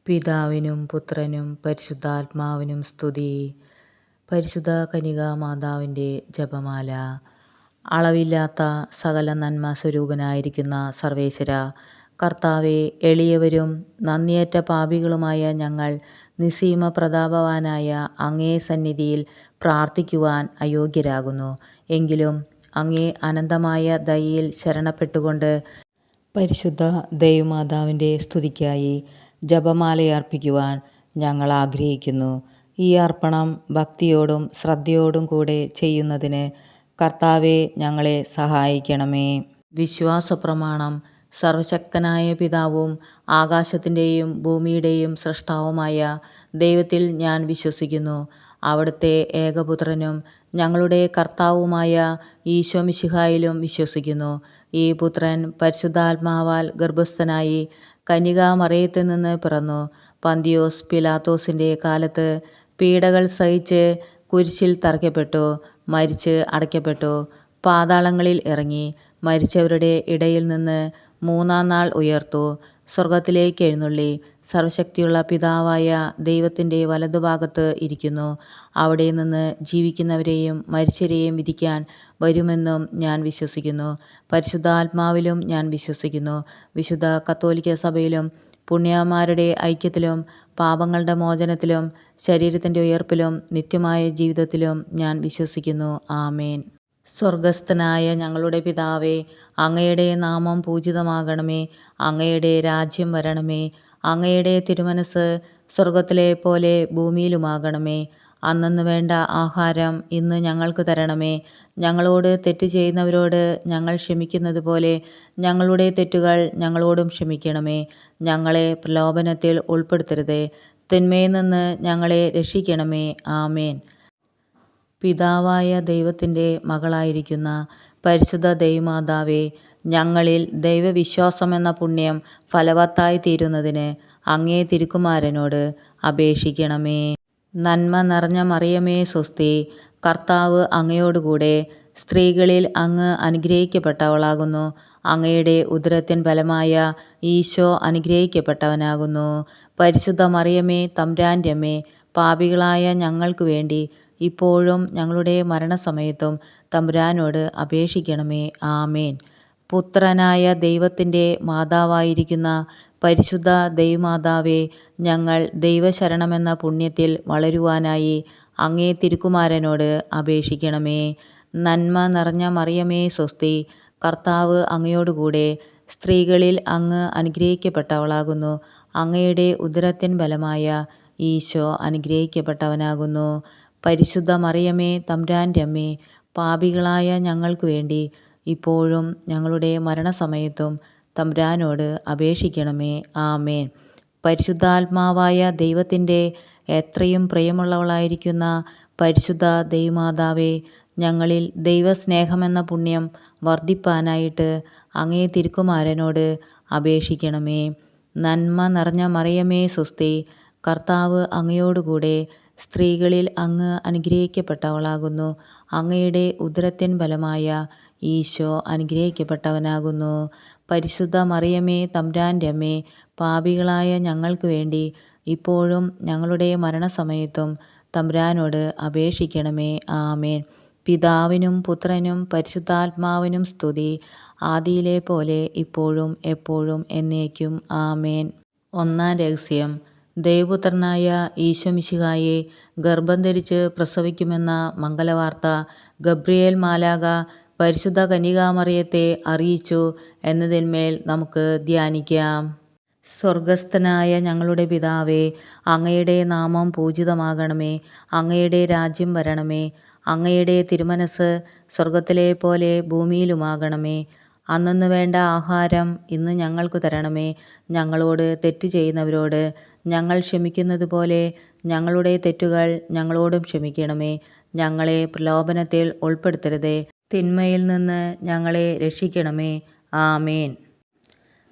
പിതാവിനും പുത്രനും പരിശുദ്ധാത്മാവിനും സ്തുതി. പരിശുദ്ധ കന്യകാമാതാവിൻ്റെ ജപമാല. അളവില്ലാത്ത സകല നന്മ സ്വരൂപനായിരിക്കുന്ന സർവേശ്വര കർത്താവെ, എളിയവരും നന്ദിയേറ്റ പാപികളുമായ ഞങ്ങൾ നിസ്സീമ പ്രതാപവാനായ അങ്ങേ സന്നിധിയിൽ പ്രാർത്ഥിക്കുവാൻ അയോഗ്യരാകുന്നു. എങ്കിലും അങ്ങേ അനന്തമായ ദയയിൽ ശരണപ്പെട്ടുകൊണ്ട് പരിശുദ്ധ ദൈവമാതാവിൻ്റെ സ്തുതിക്കായി ജപമാലയർപ്പിക്കുവാൻ ഞങ്ങൾ ആഗ്രഹിക്കുന്നു. ഈ അർപ്പണം ഭക്തിയോടും ശ്രദ്ധയോടും കൂടെ ചെയ്യുന്നതിന് കർത്താവെ, ഞങ്ങളെ സഹായിക്കണമേ. വിശ്വാസപ്രമാണം. സർവശക്തനായ പിതാവും ആകാശത്തിൻ്റെയും ഭൂമിയുടെയും സൃഷ്ടാവുമായ ദൈവത്തിൽ ഞാൻ വിശ്വസിക്കുന്നു. അവിടുത്തെ ഏകപുത്രനും ഞങ്ങളുടെ കർത്താവുമായ ഈശോമിശിഹായിലും വിശ്വസിക്കുന്നു. ഈ പുത്രൻ പരിശുദ്ധാത്മാവാൽ ഗർഭസ്ഥനായി കന്യകാമറിയത്തിൽ നിന്ന് പിറന്നു. പന്തിയോസ് പിലാത്തോസിൻ്റെ കാലത്ത് പീഡകൾ സഹിച്ച് കുരിശിൽ തറയ്ക്കപ്പെട്ടു, മരിച്ച് അടയ്ക്കപ്പെട്ടു, പാതാളങ്ങളിൽ ഇറങ്ങി, മരിച്ചവരുടെ ഇടയിൽ നിന്ന് മൂന്നാം നാൾ ഉയർത്തു, സ്വർഗത്തിലേക്ക് എഴുന്നള്ളി, സർവശക്തിയുള്ള പിതാവായ ദൈവത്തിൻ്റെ വലതുഭാഗത്ത് ഇരിക്കുന്നു. അവിടെ നിന്ന് ജീവിക്കുന്നവരെയും മരിച്ചവരെയും വിധിക്കാൻ വരുമെന്നും ഞാൻ വിശ്വസിക്കുന്നു. പരിശുദ്ധാത്മാവിലും ഞാൻ വിശ്വസിക്കുന്നു. വിശുദ്ധ കത്തോലിക്ക സഭയിലും പുണ്യവാന്മാരുടെ ഐക്യത്തിലും പാപങ്ങളുടെ മോചനത്തിലും ശരീരത്തിൻ്റെ ഉയർപ്പിലും നിത്യമായ ജീവിതത്തിലും ഞാൻ വിശ്വസിക്കുന്നു. ആമേൻ. സ്വർഗസ്ഥനായ ഞങ്ങളുടെ പിതാവേ, അങ്ങയുടെ നാമം പൂജിതമാകണമേ. അങ്ങയുടെ രാജ്യം വരണമേ. അങ്ങയുടെ തിരുമനസ് സ്വർഗത്തിലെ പോലെ ഭൂമിയിലുമാകണമേ. അന്നന്ന് വേണ്ട ആഹാരം ഇന്ന് ഞങ്ങൾക്ക് തരണമേ. ഞങ്ങളോട് തെറ്റ് ചെയ്യുന്നവരോട് ഞങ്ങൾ ക്ഷമിക്കുന്നത് പോലെ ഞങ്ങളുടെ തെറ്റുകൾ ഞങ്ങളോടും ക്ഷമിക്കണമേ. ഞങ്ങളെ പ്രലോഭനത്തിൽ ഉൾപ്പെടുത്തരുതേ, തിന്മയിൽ നിന്ന് ഞങ്ങളെ രക്ഷിക്കണമേ. ആമേൻ. പിതാവായ ദൈവത്തിൻ്റെ മകളായിരിക്കുന്ന പരിശുദ്ധ ദൈവമാതാവേ, ഞങ്ങളിൽ ദൈവവിശ്വാസമെന്ന പുണ്യം ഫലവത്തായി തീരുന്നതിന് അങ്ങേ തിരുക്കുമാരനോട് അപേക്ഷിക്കണമേ. നന്മ നിറഞ്ഞ മറിയമേ സ്വസ്തി, കർത്താവ് അങ്ങയോടുകൂടെ സ്ത്രീകളിൽ അങ്ങ് അനുഗ്രഹിക്കപ്പെട്ടവളാകുന്നു. അങ്ങയുടെ ഉദരത്തിൻ ഫലമായ ഈശോ അനുഗ്രഹിക്കപ്പെട്ടവനാകുന്നു. പരിശുദ്ധ മറിയമേ, തമ്പുരാൻ്റെ അമ്മേ, പാപികളായ ഞങ്ങൾക്ക് വേണ്ടി ഇപ്പോഴും ഞങ്ങളുടെ മരണസമയത്തും തമ്പുരാനോട് അപേക്ഷിക്കണമേ. ആമേൻ. പുത്രനായ ദൈവത്തിൻ്റെ മാതാവായിരിക്കുന്ന പരിശുദ്ധ ദൈവമാതാവേ, ഞങ്ങൾ ദൈവശരണമെന്ന പുണ്യത്തിൽ വളരുവാനായി അങ്ങേ തിരുക്കുമാരനോട് അപേക്ഷിക്കണമേ. നന്മ നിറഞ്ഞ മറിയമേ സ്വസ്തി, കർത്താവ് അങ്ങയോടുകൂടെ സ്ത്രീകളിൽ അങ്ങ് അനുഗ്രഹിക്കപ്പെട്ടവളാകുന്നു. അങ്ങയുടെ ഉദരത്തിൻ ഫലമായ ഈശോ അനുഗ്രഹിക്കപ്പെട്ടവനാകുന്നു. പരിശുദ്ധ മറിയമേ, തമ്പുരാൻ്റെ അമ്മേ, പാപികളായ ഞങ്ങൾക്ക് വേണ്ടി ഇപ്പോഴും ഞങ്ങളുടെ മരണസമയത്തും തമ്പുരാനോട് അപേക്ഷിക്കണമേ. ആമേൻ. പരിശുദ്ധാത്മാവായ ദൈവത്തിൻ്റെ എത്രയും പ്രിയമുള്ളവളായിരിക്കുന്ന പരിശുദ്ധ ദൈവമാതാവേ, ഞങ്ങളിൽ ദൈവസ്നേഹമെന്ന പുണ്യം വർദ്ധിപ്പാനായിട്ട് അങ്ങേ തിരുക്കുമാരനോട് അപേക്ഷിക്കണമേ. നന്മ നിറഞ്ഞ മറിയമേ സ്വസ്തി, കർത്താവ് അങ്ങയോടുകൂടെ സ്ത്രീകളിൽ അങ്ങ് അനുഗ്രഹിക്കപ്പെട്ടവളാകുന്നു. അങ്ങയുടെ ഉദരത്തിൻ ഫലമായ ഈശോ അനുഗ്രഹിക്കപ്പെട്ടവനാകുന്നു. പരിശുദ്ധ മറിയമേ, തമ്പുരാൻ്റെ അമ്മേ, പാപികളായ ഞങ്ങൾക്ക് വേണ്ടി ഇപ്പോഴും ഞങ്ങളുടെ മരണസമയത്തും തമ്പുരാനോട് അപേക്ഷിക്കണമേ. ആമേൻ. പിതാവിനും പുത്രനും പരിശുദ്ധാത്മാവിനും സ്തുതി, ആദിയിലെ പോലെ ഇപ്പോഴും എപ്പോഴും എന്നേക്കും. ആമേൻ. ഒന്നാം രഹസ്യം. ദൈവപുത്രനായ ഈശോമിശിഹായെ ഗർഭം ധരിച്ച് പ്രസവിക്കുമെന്ന മംഗലവാർത്ത ഗബ്രിയേൽ മാലാഖ പരിശുദ്ധ കന്യകാമറിയത്തെ അറിയിച്ചു എന്നതിന്മേൽ നമുക്ക് ധ്യാനിക്കാം. സ്വർഗസ്ഥനായ ഞങ്ങളുടെ പിതാവേ, അങ്ങയുടെ നാമം പൂജിതമാകണമേ. അങ്ങയുടെ രാജ്യം വരണമേ. അങ്ങയുടെ തിരുമനസ് സ്വർഗത്തിലെ പോലെ ഭൂമിയിലുമാകണമേ. അന്നന്ന് വേണ്ട ആഹാരം ഇന്ന് ഞങ്ങൾക്ക് തരണമേ. ഞങ്ങളോട് തെറ്റ് ചെയ്യുന്നവരോട് ഞങ്ങൾ ക്ഷമിക്കുന്നത് പോലെ ഞങ്ങളുടെ തെറ്റുകൾ ഞങ്ങളോടും ക്ഷമിക്കണമേ. ഞങ്ങളെ പ്രലോഭനത്തിൽ ഉൾപ്പെടുത്തരുതേ, തിന്മയിൽ നിന്ന് ഞങ്ങളെ രക്ഷിക്കണമേ. ആമേൻ.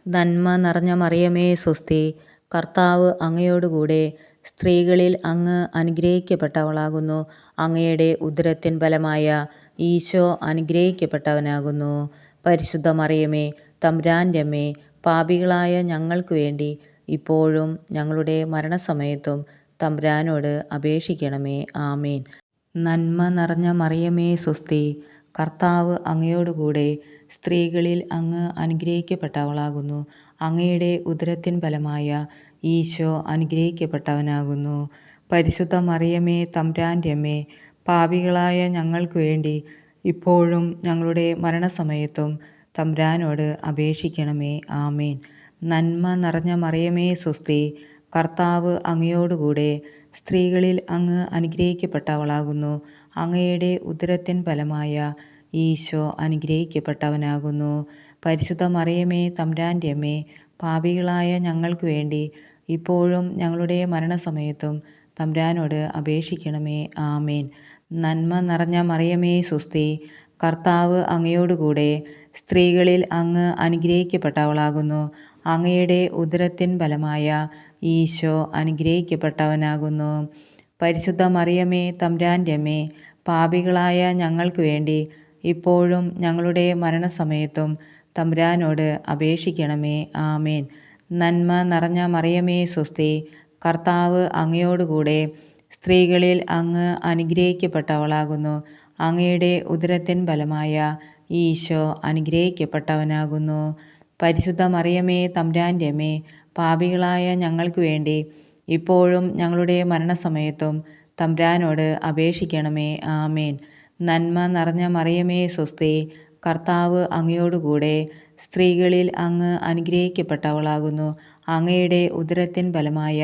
നന്മ നിറഞ്ഞ മറിയമേ സ്വസ്തി, കർത്താവ് അങ്ങയോടുകൂടെ സ്ത്രീകളിൽ അങ്ങ് അനുഗ്രഹിക്കപ്പെട്ടവളാകുന്നു. അങ്ങയുടെ ഉദരത്തിൻ ഫലമായ ഈശോ അനുഗ്രഹിക്കപ്പെട്ടവനാകുന്നു. പരിശുദ്ധ മറിയമേ, തമ്പുരാൻ്റെ അമ്മേ, പാപികളായ ഞങ്ങൾക്ക് വേണ്ടി ഇപ്പോഴും ഞങ്ങളുടെ മരണസമയത്തും തമ്പുരാനോട് അപേക്ഷിക്കണമേ. ആമേൻ. നന്മ നിറഞ്ഞ മറിയമേ സ്വസ്തി, കർത്താവ് അങ്ങയോടുകൂടെ സ്ത്രീകളിൽ അങ്ങ് അനുഗ്രഹിക്കപ്പെട്ടവളാകുന്നു. അങ്ങയുടെ ഉദരത്തിൻ ഫലമായ ഈശോ അനുഗ്രഹിക്കപ്പെട്ടവനാകുന്നു. പരിശുദ്ധ മറിയമേ തമ്പുരാൻ്റെ അമ്മേ, പാപികളായ ഞങ്ങൾക്ക് വേണ്ടി ഇപ്പോഴും ഞങ്ങളുടെ മരണസമയത്തും തമ്പുരാനോട് അപേക്ഷിക്കണമേ. ആമേൻ. നന്മ നിറഞ്ഞ മറിയമേ സ്വസ്തി, കർത്താവ് അങ്ങയോടുകൂടെ സ്ത്രീകളിൽ അങ്ങ് അനുഗ്രഹിക്കപ്പെട്ടവളാകുന്നു. അങ്ങയുടെ ഉദരത്തിൻ ഫലമായ ഈശോ അനുഗ്രഹിക്കപ്പെട്ടവനാകുന്നു. പരിശുദ്ധ മറിയമേ തമ്പുരാൻ്റെ അമ്മേ, പാപികളായ ഞങ്ങൾക്ക് വേണ്ടി ഇപ്പോഴും ഞങ്ങളുടെ മരണസമയത്തും തമ്പുരാനോട് അപേക്ഷിക്കണമേ. ആമേൻ. നന്മ നിറഞ്ഞ മറിയമേ സ്വസ്തി, കർത്താവ് അങ്ങയോടുകൂടെ സ്ത്രീകളിൽ അങ്ങ് അനുഗ്രഹിക്കപ്പെട്ടവളാകുന്നു. അങ്ങയുടെ ഉദരത്തിൻ ഫലമായ ഈശോ അനുഗ്രഹിക്കപ്പെട്ടവനാകുന്നു. പരിശുദ്ധ മറിയമേ തമ്പുരാൻ്റെ അമ്മേ, പാപികളായ ഞങ്ങൾക്ക് വേണ്ടി ഇപ്പോഴും ഞങ്ങളുടെ മരണസമയത്തും തമ്പുരാനോട് അപേക്ഷിക്കണമേ. ആമേൻ. നന്മ നിറഞ്ഞ മറിയമേ സ്വസ്തി, കർത്താവ് അങ്ങയോടുകൂടെ സ്ത്രീകളിൽ അങ്ങ് അനുഗ്രഹിക്കപ്പെട്ടവളാകുന്നു. അങ്ങയുടെ ഉദരത്തിൻ ഫലമായ ഈശോ അനുഗ്രഹിക്കപ്പെട്ടവനാകുന്നു. പരിശുദ്ധ മറിയമേ തമ്പുരാൻ്റെ അമ്മേ, പാപികളായ ഞങ്ങൾക്ക് വേണ്ടി ഇപ്പോഴും ഞങ്ങളുടെ മരണസമയത്തും തമ്പുരാനോട് അപേക്ഷിക്കണമേ. ആമേൻ. നന്മ നിറഞ്ഞ മറിയമേ സ്വസ്തി, കർത്താവ് അങ്ങയോടുകൂടെ സ്ത്രീകളിൽ അങ്ങ് അനുഗ്രഹിക്കപ്പെട്ടവളാകുന്നു. അങ്ങയുടെ ഉദരത്തിൻ ഫലമായ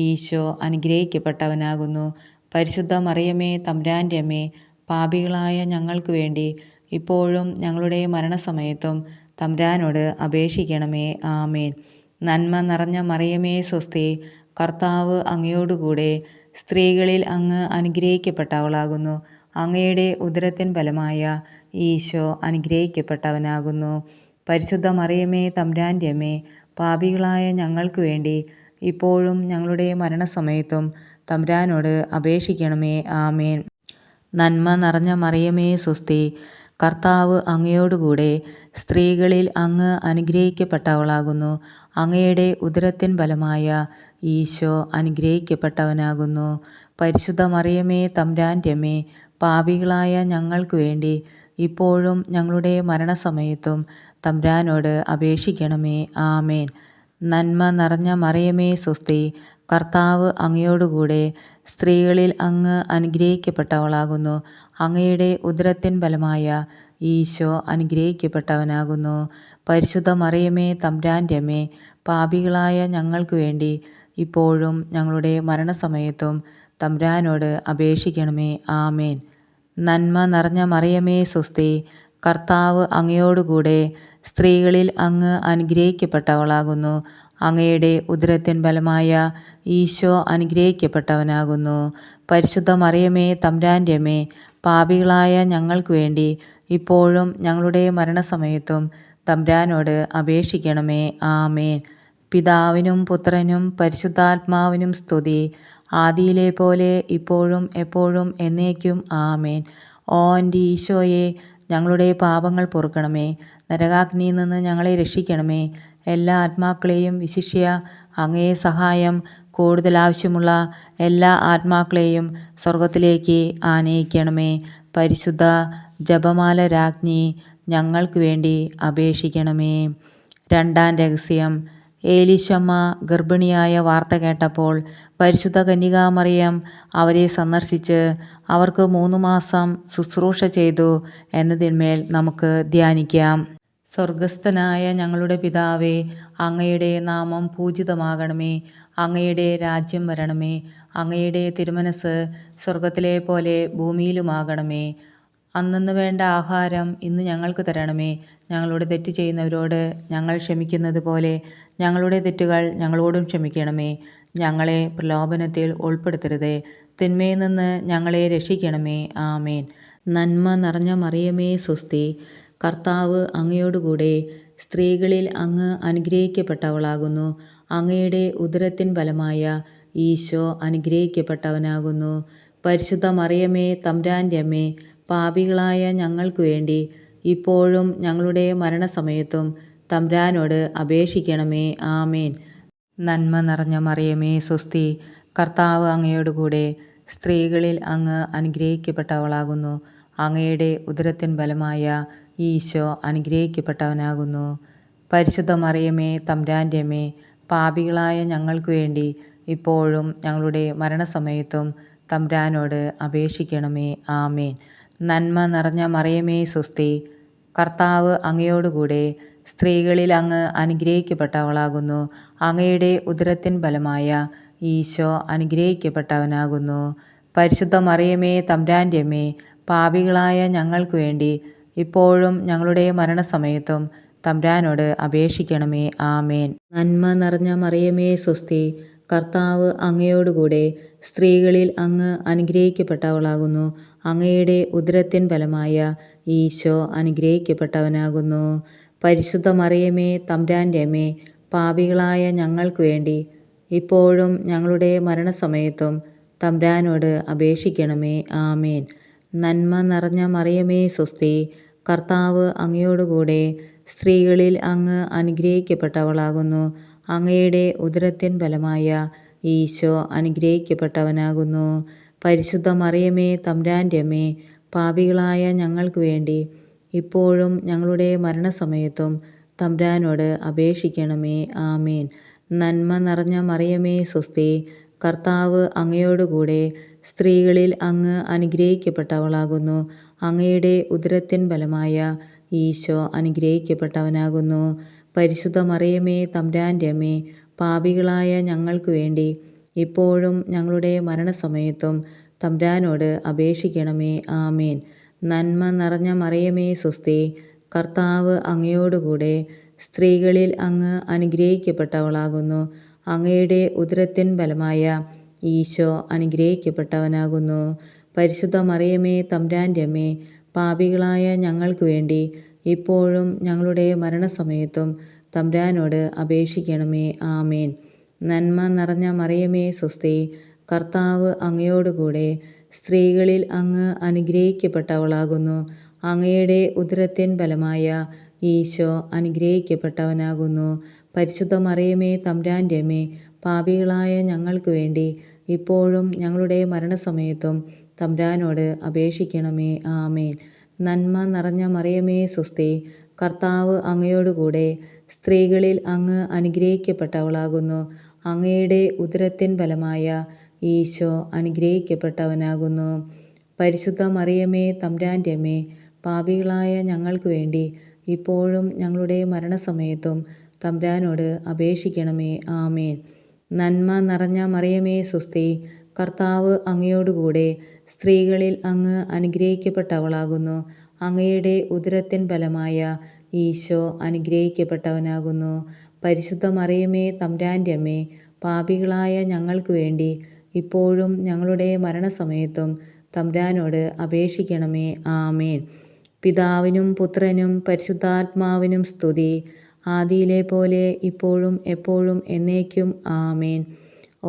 ഈശോ അനുഗ്രഹിക്കപ്പെട്ടവനാകുന്നു. പരിശുദ്ധ മറിയമേ തമ്പുരാൻ്റെ അമ്മേ, പാപികളായ ഞങ്ങൾക്ക് വേണ്ടി ഇപ്പോഴും ഞങ്ങളുടെ മരണസമയത്തും തമ്പുരാനോട് അപേക്ഷിക്കണമേ. ആമേൻ. നന്മ നിറഞ്ഞ മറിയമേ സ്വസ്തി, കർത്താവ് അങ്ങയോടുകൂടെ സ്ത്രീകളിൽ അങ്ങ് അനുഗ്രഹിക്കപ്പെട്ടവളാകുന്നു. അങ്ങയുടെ ഉദരത്തിൻ ഫലമായ ഈശോ അനുഗ്രഹിക്കപ്പെട്ടവനാകുന്നു. പരിശുദ്ധ മറിയമേ തമ്പുരാൻ്റെ അമ്മേ, പാപികളായ ഞങ്ങൾക്ക് വേണ്ടി ഇപ്പോഴും ഞങ്ങളുടെ മരണസമയത്തും തമ്പുരാനോട് അപേക്ഷിക്കണമേ. ആമേൻ. നന്മ നിറഞ്ഞ മറിയമേ സ്വസ്തി, കർത്താവ് അങ്ങയോടുകൂടെ സ്ത്രീകളിൽ അങ്ങ് അനുഗ്രഹിക്കപ്പെട്ടവളാകുന്നു. അങ്ങയുടെ ഉദരത്തിൻ ഫലമായ ഈശോ അനുഗ്രഹിക്കപ്പെട്ടവനാകുന്നു. പരിശുദ്ധ മറിയമേ തമ്പുരാൻ്റെ അമ്മേ, പാപികളായ ഞങ്ങൾക്ക് വേണ്ടി ഇപ്പോഴും ഞങ്ങളുടെ മരണസമയത്തും തമ്പുരാനോട് അപേക്ഷിക്കണമേ. ആമേൻ. നന്മ നിറഞ്ഞ മറിയമേ സ്വസ്തി, കർത്താവ് അങ്ങയോടുകൂടെ സ്ത്രീകളിൽ അങ്ങ് അനുഗ്രഹിക്കപ്പെട്ടവളാകുന്നു. അങ്ങയുടെ ഉദരത്തിൻ ഫലമായ ഈശോ അനുഗ്രഹിക്കപ്പെട്ടവനാകുന്നു. പരിശുദ്ധ മറിയമേ തമ്പുരാൻ്റെ അമ്മേ, പാപികളായ ഞങ്ങൾക്ക് വേണ്ടി ഇപ്പോഴും ഞങ്ങളുടെ മരണസമയത്തും തമ്പുരാനോട് അപേക്ഷിക്കണമേ. ആമേൻ. നന്മ നിറഞ്ഞ മറിയമേ സ്വസ്തി, കർത്താവ് അങ്ങയോടുകൂടെ സ്ത്രീകളിൽ അങ്ങ് അനുഗ്രഹിക്കപ്പെട്ടവളാകുന്നു. അങ്ങയുടെ ഉദരത്തിൻ ഫലമായ ഈശോ അനുഗ്രഹിക്കപ്പെട്ടവനാകുന്നു. പരിശുദ്ധ മറിയമേ തമ്പുരാൻ്റെ അമ്മേ, പാപികളായ ഞങ്ങൾക്ക് വേണ്ടി ഇപ്പോഴും ഞങ്ങളുടെ മരണസമയത്തും തമ്പുരാനോട് അപേക്ഷിക്കണമേ. ആമേൻ. പിതാവിനും പുത്രനും പരിശുദ്ധാത്മാവിനും സ്തുതി, ആദിയിലെ പോലെ ഇപ്പോഴും എപ്പോഴും എന്നേക്കും. ആമേൻ. ഓ എൻ്റെ ഈശോയെ, ഞങ്ങളുടെ പാപങ്ങൾ പൊറുക്കണമേ. നരകാഗ്നിയിൽ നിന്ന് ഞങ്ങളെ രക്ഷിക്കണമേ. എല്ലാ ആത്മാക്കളെയും, വിശിഷ്യ അങ്ങേ സഹായം കൂടുതൽ ആവശ്യമുള്ള എല്ലാ ആത്മാക്കളെയും സ്വർഗത്തിലേക്ക് ആനയിക്കണമേ. പരിശുദ്ധ ജപമാല രാജ്ഞി, ഞങ്ങൾക്ക് വേണ്ടി അപേക്ഷിക്കണമേ. രണ്ടാം രഹസ്യം. ഏലീശമ്മ ഗർഭിണിയായ വാർത്ത കേട്ടപ്പോൾ പരിശുദ്ധ കന്യകാമറിയം അവരെ സന്ദർശിച്ച് അവർക്ക് 3 മാസം ശുശ്രൂഷ ചെയ്തു എന്നതിന്മേൽ നമുക്ക് ധ്യാനിക്കാം. സ്വർഗസ്ഥനായ ഞങ്ങളുടെ പിതാവേ, അങ്ങയുടെ നാമം പൂജിതമാകണമേ. അങ്ങയുടെ രാജ്യം വരണമേ. അങ്ങയുടെ തിരുമനസ് സ്വർഗത്തിലെ പോലെ ഭൂമിയിലുമാകണമേ. അന്നന്ന് വേണ്ട ആഹാരം ഇന്ന് ഞങ്ങൾക്ക് തരണമേ. ഞങ്ങളോട് തെറ്റ് ചെയ്യുന്നവരോട് ഞങ്ങൾ ക്ഷമിക്കുന്നത് പോലെ ഞങ്ങളുടെ തെറ്റുകൾ ഞങ്ങളോടും ക്ഷമിക്കണമേ. ഞങ്ങളെ പ്രലോഭനത്തിൽ ഉൾപ്പെടുത്തരുതേ, തിന്മയിൽ നിന്ന് ഞങ്ങളെ രക്ഷിക്കണമേ. ആമേൻ. നന്മ നിറഞ്ഞ മറിയമേ സ്വസ്തി, കർത്താവ് അങ്ങയോടുകൂടെ സ്ത്രീകളിൽ അങ്ങ് അനുഗ്രഹിക്കപ്പെട്ടവളാകുന്നു. അങ്ങയുടെ ഉദരത്തിൻ ഫലമായ ഈശോ അനുഗ്രഹിക്കപ്പെട്ടവനാകുന്നു. പരിശുദ്ധ മറിയമേ തമ്പുരാൻ്റെ അമ്മേ, പാപികളായ ഞങ്ങൾക്ക് വേണ്ടി ഇപ്പോഴും ഞങ്ങളുടെ മരണസമയത്തും തമ്പുരാനോട് അപേക്ഷിക്കണമേ. ആമേൻ. നന്മ നിറഞ്ഞ മറിയമേ സ്വസ്തി, കർത്താവ് അങ്ങയോടുകൂടെ സ്ത്രീകളിൽ അങ്ങ് അനുഗ്രഹിക്കപ്പെട്ടവളാകുന്നു. അങ്ങയുടെ ഉദരത്തിൻ ഫലമായ ഈശോ അനുഗ്രഹിക്കപ്പെട്ടവനാകുന്നു. പരിശുദ്ധ മറിയമേ തമ്പുരാൻ്റെ അമ്മേ, പാപികളായ ഞങ്ങൾക്ക് വേണ്ടി ഇപ്പോഴും ഞങ്ങളുടെ മരണസമയത്തും തമ്പുരാനോട് അപേക്ഷിക്കണമേ. ആമേൻ. നന്മ നിറഞ്ഞ മറിയമേ സ്വസ്തി, കർത്താവ് അങ്ങയോടുകൂടെ സ്ത്രീകളിൽ അങ്ങ് അനുഗ്രഹിക്കപ്പെട്ടവളാകുന്നു. അങ്ങയുടെ ഉദരത്തിൻ ഫലമായ ഈശോ അനുഗ്രഹിക്കപ്പെട്ടവനാകുന്നു. പരിശുദ്ധ മറിയമേ തമ്പുരാൻ്റെ അമ്മേ, പാപികളായ ഞങ്ങൾക്ക് വേണ്ടി ഇപ്പോഴും ഞങ്ങളുടെ മരണസമയത്തും തമ്പുരാനോട് അപേക്ഷിക്കണമേ. ആമേൻ. നന്മ നിറഞ്ഞ മറിയമേ സ്വസ്തി, കർത്താവ് അങ്ങയോടുകൂടെ സ്ത്രീകളിൽ അങ്ങ് അനുഗ്രഹിക്കപ്പെട്ടവളാകുന്നു. അങ്ങയുടെ ഉദരത്തിൻ ഫലമായ ഈശോ അനുഗ്രഹിക്കപ്പെട്ടവനാകുന്നു. പരിശുദ്ധ മറിയമേ തമ്പുരാൻ്റെ അമ്മേ, പാപികളായ ഞങ്ങൾക്ക് വേണ്ടി ഇപ്പോഴും ഞങ്ങളുടെ മരണസമയത്തും തമ്പുരാനോട് അപേക്ഷിക്കണമേ. ആമേൻ. നന്മ നിറഞ്ഞ മറിയമേ സ്വസ്തി, കർത്താവ് അങ്ങയോടുകൂടെ സ്ത്രീകളിൽ അങ്ങ് അനുഗ്രഹിക്കപ്പെട്ടവളാകുന്നു. അങ്ങയുടെ ഉദരത്തിൻ ഫലമായ ഈശോ അനുഗ്രഹിക്കപ്പെട്ടവനാകുന്നു. പരിശുദ്ധ മറിയമേ തമ്പുരാൻ്റെ അമ്മേ, പാപികളായ ഞങ്ങൾക്ക് വേണ്ടി ഇപ്പോഴും ഞങ്ങളുടെ മരണസമയത്തും തമ്പുരാനോട് അപേക്ഷിക്കണമേ. ആമേൻ. നന്മ നിറഞ്ഞ മറിയമേ സ്വസ്തി, കർത്താവ് അങ്ങയോടുകൂടെ സ്ത്രീകളിൽ അങ്ങ് അനുഗ്രഹിക്കപ്പെട്ടവളാകുന്നു. അങ്ങയുടെ ഉദരത്തിൻ ഫലമായ ഈശോ അനുഗ്രഹിക്കപ്പെട്ടവനാകുന്നു. പരിശുദ്ധ മറിയമേ തമ്പുരാൻ്റെ അമ്മേ, പാപികളായ ഞങ്ങൾക്ക് വേണ്ടി ഇപ്പോഴും ഞങ്ങളുടെ മരണസമയത്തും തമ്പുരാനോട് അപേക്ഷിക്കണമേ. ആമേൻ. നന്മ നിറഞ്ഞ മറിയമേ സ്വസ്തി, കർത്താവ് അങ്ങയോടുകൂടെ സ്ത്രീകളിൽ അങ്ങ് അനുഗ്രഹിക്കപ്പെട്ടവളാകുന്നു. അങ്ങയുടെ ഉദരത്തിൻ ഫലമായ ഈശോ അനുഗ്രഹിക്കപ്പെട്ടവനാകുന്നു. പരിശുദ്ധ മറിയമേ തമ്പുരാൻ്റെ അമ്മേ, പാപികളായ ഞങ്ങൾക്ക് വേണ്ടി ഇപ്പോഴും ഞങ്ങളുടെ മരണസമയത്തും തമ്പുരാനോട് അപേക്ഷിക്കണമേ. ആമേൻ. നന്മ നിറഞ്ഞ മറിയമേ സ്വസ്തി, കർത്താവ് അങ്ങയോടുകൂടെ സ്ത്രീകളിൽ അങ്ങ് അനുഗ്രഹിക്കപ്പെട്ടവളാകുന്നു. അങ്ങയുടെ ഉദരത്തിൻ ഫലമായ ഈശോ അനുഗ്രഹിക്കപ്പെട്ടവനാകുന്നു. പരിശുദ്ധ മറിയമേ തമ്പുരാൻ്റെ അമ്മേ, പാപികളായ ഞങ്ങൾക്ക് വേണ്ടി ഇപ്പോഴും ഞങ്ങളുടെ മരണസമയത്തും തമ്പുരാനോട് അപേക്ഷിക്കണമേ. ആമേൻ. നന്മ നിറഞ്ഞ മറിയമേ സ്വസ്തി, കർത്താവ് അങ്ങയോടുകൂടെ സ്ത്രീകളിൽ അങ്ങ് അനുഗ്രഹിക്കപ്പെട്ടവളാകുന്നു. അങ്ങയുടെ ഉദരത്തിൻ ഫലമായ ഈശോ അനുഗ്രഹിക്കപ്പെട്ടവനാകുന്നു. പരിശുദ്ധ മറിയമേ തമ്പുരാൻ്റെ അമ്മേ, പാപികളായ ഞങ്ങൾക്ക് വേണ്ടി ഇപ്പോഴും ഞങ്ങളുടെ മരണസമയത്തും തമ്പുരാനോട് അപേക്ഷിക്കണമേ. ആമേൻ. നന്മ നിറഞ്ഞ മറിയമേ സ്വസ്തി, കർത്താവ് അങ്ങയോടുകൂടെ സ്ത്രീകളിൽ അങ്ങ് അനുഗ്രഹിക്കപ്പെട്ടവളാകുന്നു. അങ്ങയുടെ ഉദരത്തിൻ ഫലമായ ഈശോ അനുഗ്രഹിക്കപ്പെട്ടവനാകുന്നു. പരിശുദ്ധ മറിയമേ തമ്പുരാൻ്റെ അമ്മേ, പാപികളായ ഞങ്ങൾക്ക് വേണ്ടി ഇപ്പോഴും ഞങ്ങളുടെ മരണസമയത്തും തമ്പുരാനോട് അപേക്ഷിക്കണമേ. ആമേൻ. പിതാവിനും പുത്രനും പരിശുദ്ധാത്മാവിനും സ്തുതി, ആദിയിലെ പോലെ ഇപ്പോഴും എപ്പോഴും എന്നേക്കും. ആമേൻ.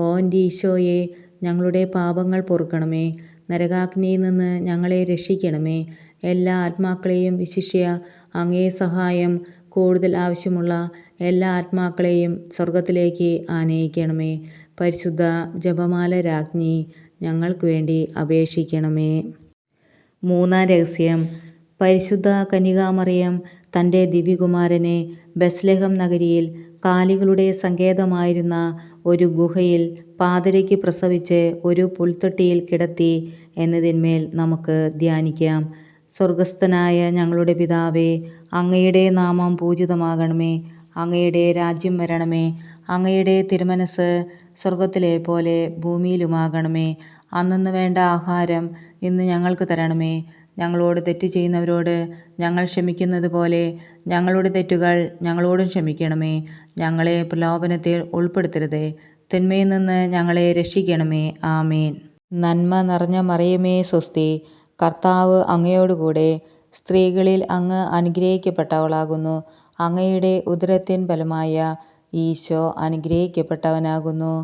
ഓ എൻ്റെ ഈശോയെ, ഞങ്ങളുടെ പാപങ്ങൾ പൊറുക്കണമേ. നരകാഗ്നിയിൽ നിന്ന് ഞങ്ങളെ രക്ഷിക്കണമേ. എല്ലാ ആത്മാക്കളെയും, വിശിഷ്യ അങ്ങേ സഹായം കൂടുതൽ ആവശ്യമുള്ള എല്ലാ ആത്മാക്കളെയും സ്വർഗത്തിലേക്ക് ആനയിക്കണമേ. പരിശുദ്ധ ജപമാല രാജ്ഞി, ഞങ്ങൾക്ക് വേണ്ടി അപേക്ഷിക്കണമേ. മൂന്നാം രഹസ്യം. പരിശുദ്ധ കന്യകാമറിയം തൻ്റെ ദിവ്യകുമാരനെ ബെത്ലഹേം നഗരിയിൽ കാലികളുടെ സങ്കേതമായിരുന്ന ഒരു ഗുഹയിൽ പാതിരയ്ക്ക് പ്രസവിച്ച് ഒരു പുൽത്തൊട്ടിയിൽ കിടത്തി എന്നതിന്മേൽ നമുക്ക് ധ്യാനിക്കാം. സ്വർഗസ്ഥനായ ഞങ്ങളുടെ പിതാവേ, അങ്ങയുടെ നാമം പൂജിതമാകണമേ. അങ്ങയുടെ രാജ്യം വരണമേ. അങ്ങയുടെ തിരുമനസ് സ്വർഗത്തിലെ പോലെ ഭൂമിയിലുമാകണമേ. അന്നന്ന് വേണ്ട ആഹാരം ഇന്ന് ഞങ്ങൾക്ക് തരണമേ. ഞങ്ങളോട് തെറ്റ് ചെയ്യുന്നവരോട് ഞങ്ങൾ ക്ഷമിക്കുന്നത് പോലെ ഞങ്ങളുടെ തെറ്റുകൾ ഞങ്ങളോടും ക്ഷമിക്കണമേ. ഞങ്ങളെ പ്രലോഭനത്തിൽ ഉൾപ്പെടുത്തരുതേ, തിന്മയിൽ നിന്ന് ഞങ്ങളെ രക്ഷിക്കണമേ. ആമേൻ. നന്മ നിറഞ്ഞ മറിയമേ സ്വസ്തി, കർത്താവ് അങ്ങയോടുകൂടെ സ്ത്രീകളിൽ അങ്ങ് അനുഗ്രഹിക്കപ്പെട്ടവളാകുന്നു. അങ്ങയുടെ ഉദരത്തിൻ ഫലമായ ഈശോ അനുഗ്രഹിക്കപ്പെട്ടവനാകുന്നു.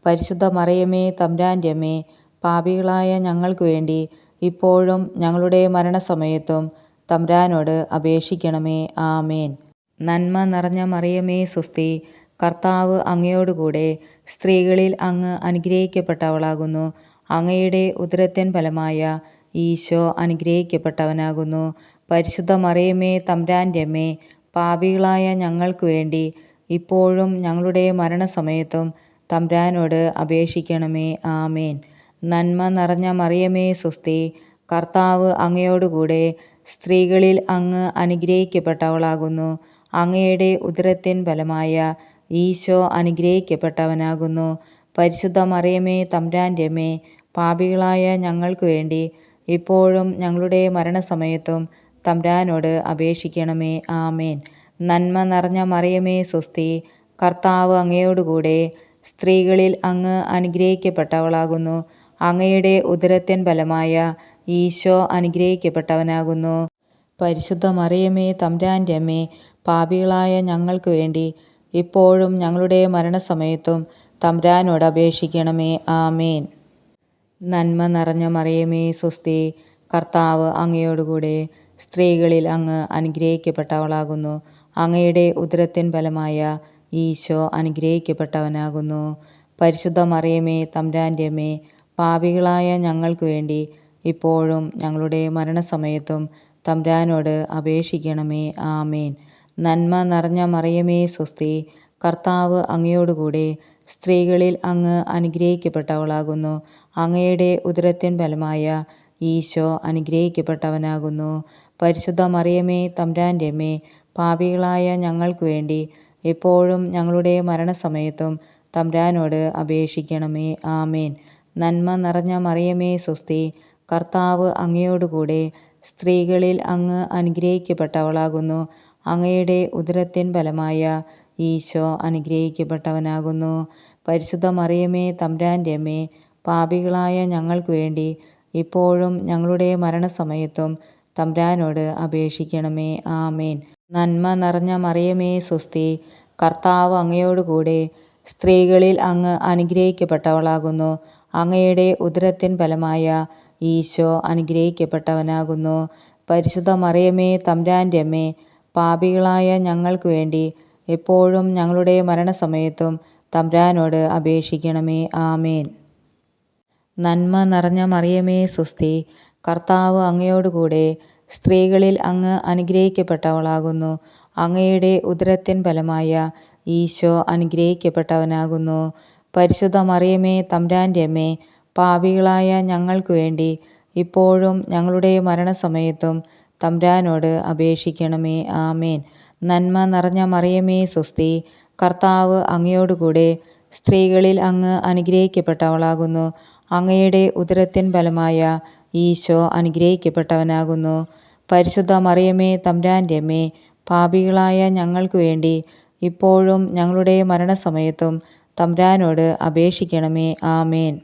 പരിശുദ്ധ മറിയമേ തമ്പുരാൻ്റെ അമ്മേ, പാപികളായ ഞങ്ങൾക്ക് വേണ്ടി ഇപ്പോഴും ഞങ്ങളുടെ മരണസമയത്തും തമ്പുരാനോട് അപേക്ഷിക്കണമേ. ആമേൻ. നന്മ നിറഞ്ഞ മറിയമേ സ്വസ്തി, കർത്താവ് അങ്ങയോടുകൂടെ സ്ത്രീകളിൽ അങ്ങ് അനുഗ്രഹിക്കപ്പെട്ടവളാകുന്നു. അങ്ങയുടെ ഉദരത്തിൻ ഫലമായ ഈശോ അനുഗ്രഹിക്കപ്പെട്ടവനാകുന്നു. പരിശുദ്ധ മറിയമേ, തമ്പുരാൻ്റെ അമ്മേ, പാപികളായ ഞങ്ങൾക്ക് വേണ്ടി ഇപ്പോഴും ഞങ്ങളുടെ മരണസമയത്തും തമ്പുരാനോട് അപേക്ഷിക്കണമേ. ആമേൻ. നന്മ നിറഞ്ഞ മറിയമേ സ്വസ്തി, കർത്താവ് അങ്ങയോടുകൂടെ സ്ത്രീകളിൽ അങ്ങ് അനുഗ്രഹിക്കപ്പെട്ടവളാകുന്നു. അങ്ങയുടെ ഉദരത്തിൻ ഫലമായ ഈശോ അനുഗ്രഹിക്കപ്പെട്ടവനാകുന്നു. പരിശുദ്ധ മറിയമേ, തമ്പുരാൻ്റെ അമ്മേ, പാപികളായ ഞങ്ങൾക്ക് വേണ്ടി ഇപ്പോഴും ഞങ്ങളുടെ മരണസമയത്തും തമ്പുരാനോട് അപേക്ഷിക്കണമേ. ആമേൻ. നന്മ നിറഞ്ഞ മറിയമേ സ്വസ്തി, കർത്താവ് അങ്ങയോടുകൂടെ സ്ത്രീകളിൽ അങ്ങ് അനുഗ്രഹിക്കപ്പെട്ടവളാകുന്നു. അങ്ങയുടെ ഉദരത്തിൻ ഫലമായ ഈശോ അനുഗ്രഹിക്കപ്പെട്ടവനാകുന്നു. പരിശുദ്ധ മറിയമേ, തമ്പുരാൻ്റെ അമ്മേ, പാപികളായ ഞങ്ങൾക്ക് വേണ്ടി ഇപ്പോഴും ഞങ്ങളുടെ മരണസമയത്തും തമ്പുരാനോട് അപേക്ഷിക്കണമേ. ആമേൻ. നന്മ നിറഞ്ഞ മറിയമേ സ്വസ്തി, കർത്താവ് അങ്ങയോടുകൂടെ സ്ത്രീകളിൽ അങ്ങ് അനുഗ്രഹിക്കപ്പെട്ടവളാകുന്നു. അങ്ങയുടെ ഉദരത്തിൻ ഫലമായ ഈശോ അനുഗ്രഹിക്കപ്പെട്ടവനാകുന്നു. പരിശുദ്ധ മറിയമേ, തമ്പുരാൻ്റെ അമ്മേ, പാപികളായ ഞങ്ങൾക്ക് വേണ്ടി ഇപ്പോഴും ഞങ്ങളുടെ മരണസമയത്തും തമ്പുരാനോട് അപേക്ഷിക്കണമേ. ആമേൻ. നന്മ നിറഞ്ഞ മറിയമേ സ്വസ്തി, കർത്താവ് അങ്ങയോടുകൂടെ സ്ത്രീകളിൽ അങ്ങ് അനുഗ്രഹിക്കപ്പെട്ടവളാകുന്നു. അങ്ങയുടെ ഉദരത്തിൻ ഫലമായ ഈശോ അനുഗ്രഹിക്കപ്പെട്ടവനാകുന്നു. പരിശുദ്ധ മറിയമേ, തമ്പുരാൻ്റെ അമ്മേ, പാപികളായ ഞങ്ങൾക്ക് വേണ്ടി എപ്പോഴും ഞങ്ങളുടെ മരണസമയത്തും തമ്പുരാനോട് അപേക്ഷിക്കണമേ. ആമേൻ. നന്മ നിറഞ്ഞ മറിയമേ സ്വസ്തി, കർത്താവ് അങ്ങയോടുകൂടെ സ്ത്രീകളിൽ അങ്ങ് അനുഗ്രഹിക്കപ്പെട്ടവളാകുന്നു. അങ്ങയുടെ ഉദരത്തിൻ ഫലമായ ഈശോ അനുഗ്രഹിക്കപ്പെട്ടവനാകുന്നു. പരിശുദ്ധ മറിയമേ, തമ്പുരാൻ്റെ അമ്മേ, പാപികളായ ഞങ്ങൾക്ക് വേണ്ടി ഇപ്പോഴും ഞങ്ങളുടെ മരണസമയത്തും തമ്പുരാനോട് അപേക്ഷിക്കണമേ. ആമേൻ. നന്മ നിറഞ്ഞ മറിയമേ സ്വസ്തി, കർത്താവ് അങ്ങയോടുകൂടെ സ്ത്രീകളിൽ അങ്ങ് അനുഗ്രഹിക്കപ്പെട്ടവളാകുന്നു. അങ്ങയുടെ ഉദരത്തിൻ ഫലമായ ഈശോ അനുഗ്രഹിക്കപ്പെട്ടവനാകുന്നു. പരിശുദ്ധ മറിയമേ, തമ്പുരാൻ്റെ അമ്മേ, പാപികളായ ഞങ്ങൾക്ക് വേണ്ടി എപ്പോഴും ഞങ്ങളുടെ മരണസമയത്തും തമ്പുരാനോട് അപേക്ഷിക്കണമേ. ആമേൻ. നന്മ നിറഞ്ഞ മറിയമേ സ്വസ്തി, കർത്താവ് അങ്ങയോടുകൂടെ സ്ത്രീകളിൽ അങ്ങ് അനുഗ്രഹിക്കപ്പെട്ടവളാകുന്നു. അങ്ങയുടെ ഉദരത്തിൻ ഫലമായ ഈശോ അനുഗ്രഹിക്കപ്പെട്ടവനാകുന്നു. പരിശുദ്ധ മറിയമേ, തമ്പുരാൻ്റെ അമ്മേ, പാപികളായ ഞങ്ങൾക്ക് വേണ്ടി ഇപ്പോഴും ഞങ്ങളുടെ മരണസമയത്തും തമ്പുരാനോട് അപേക്ഷിക്കണമേ. ആമേൻ. നന്മ നിറഞ്ഞ മറിയമേ സ്വസ്തി, കർത്താവ് അങ്ങയോടുകൂടെ സ്ത്രീകളിൽ അങ്ങ് അനുഗ്രഹിക്കപ്പെട്ടവളാകുന്നു. അങ്ങയുടെ ഉദരത്തിൻ ഫലമായ ഈശോ അനുഗ്രഹിക്കപ്പെട്ടവനാകുന്നു. പരിശുദ്ധ മറിയമേ, തമ്പുരാൻ്റെ അമ്മേ, പാപികളായ ഞങ്ങൾക്ക് വേണ്ടി ഇപ്പോഴും ഞങ്ങളുടെ മരണസമയത്തും തമ്പുരാനോട് അപേക്ഷിക്കണമേ. ആമേൻ.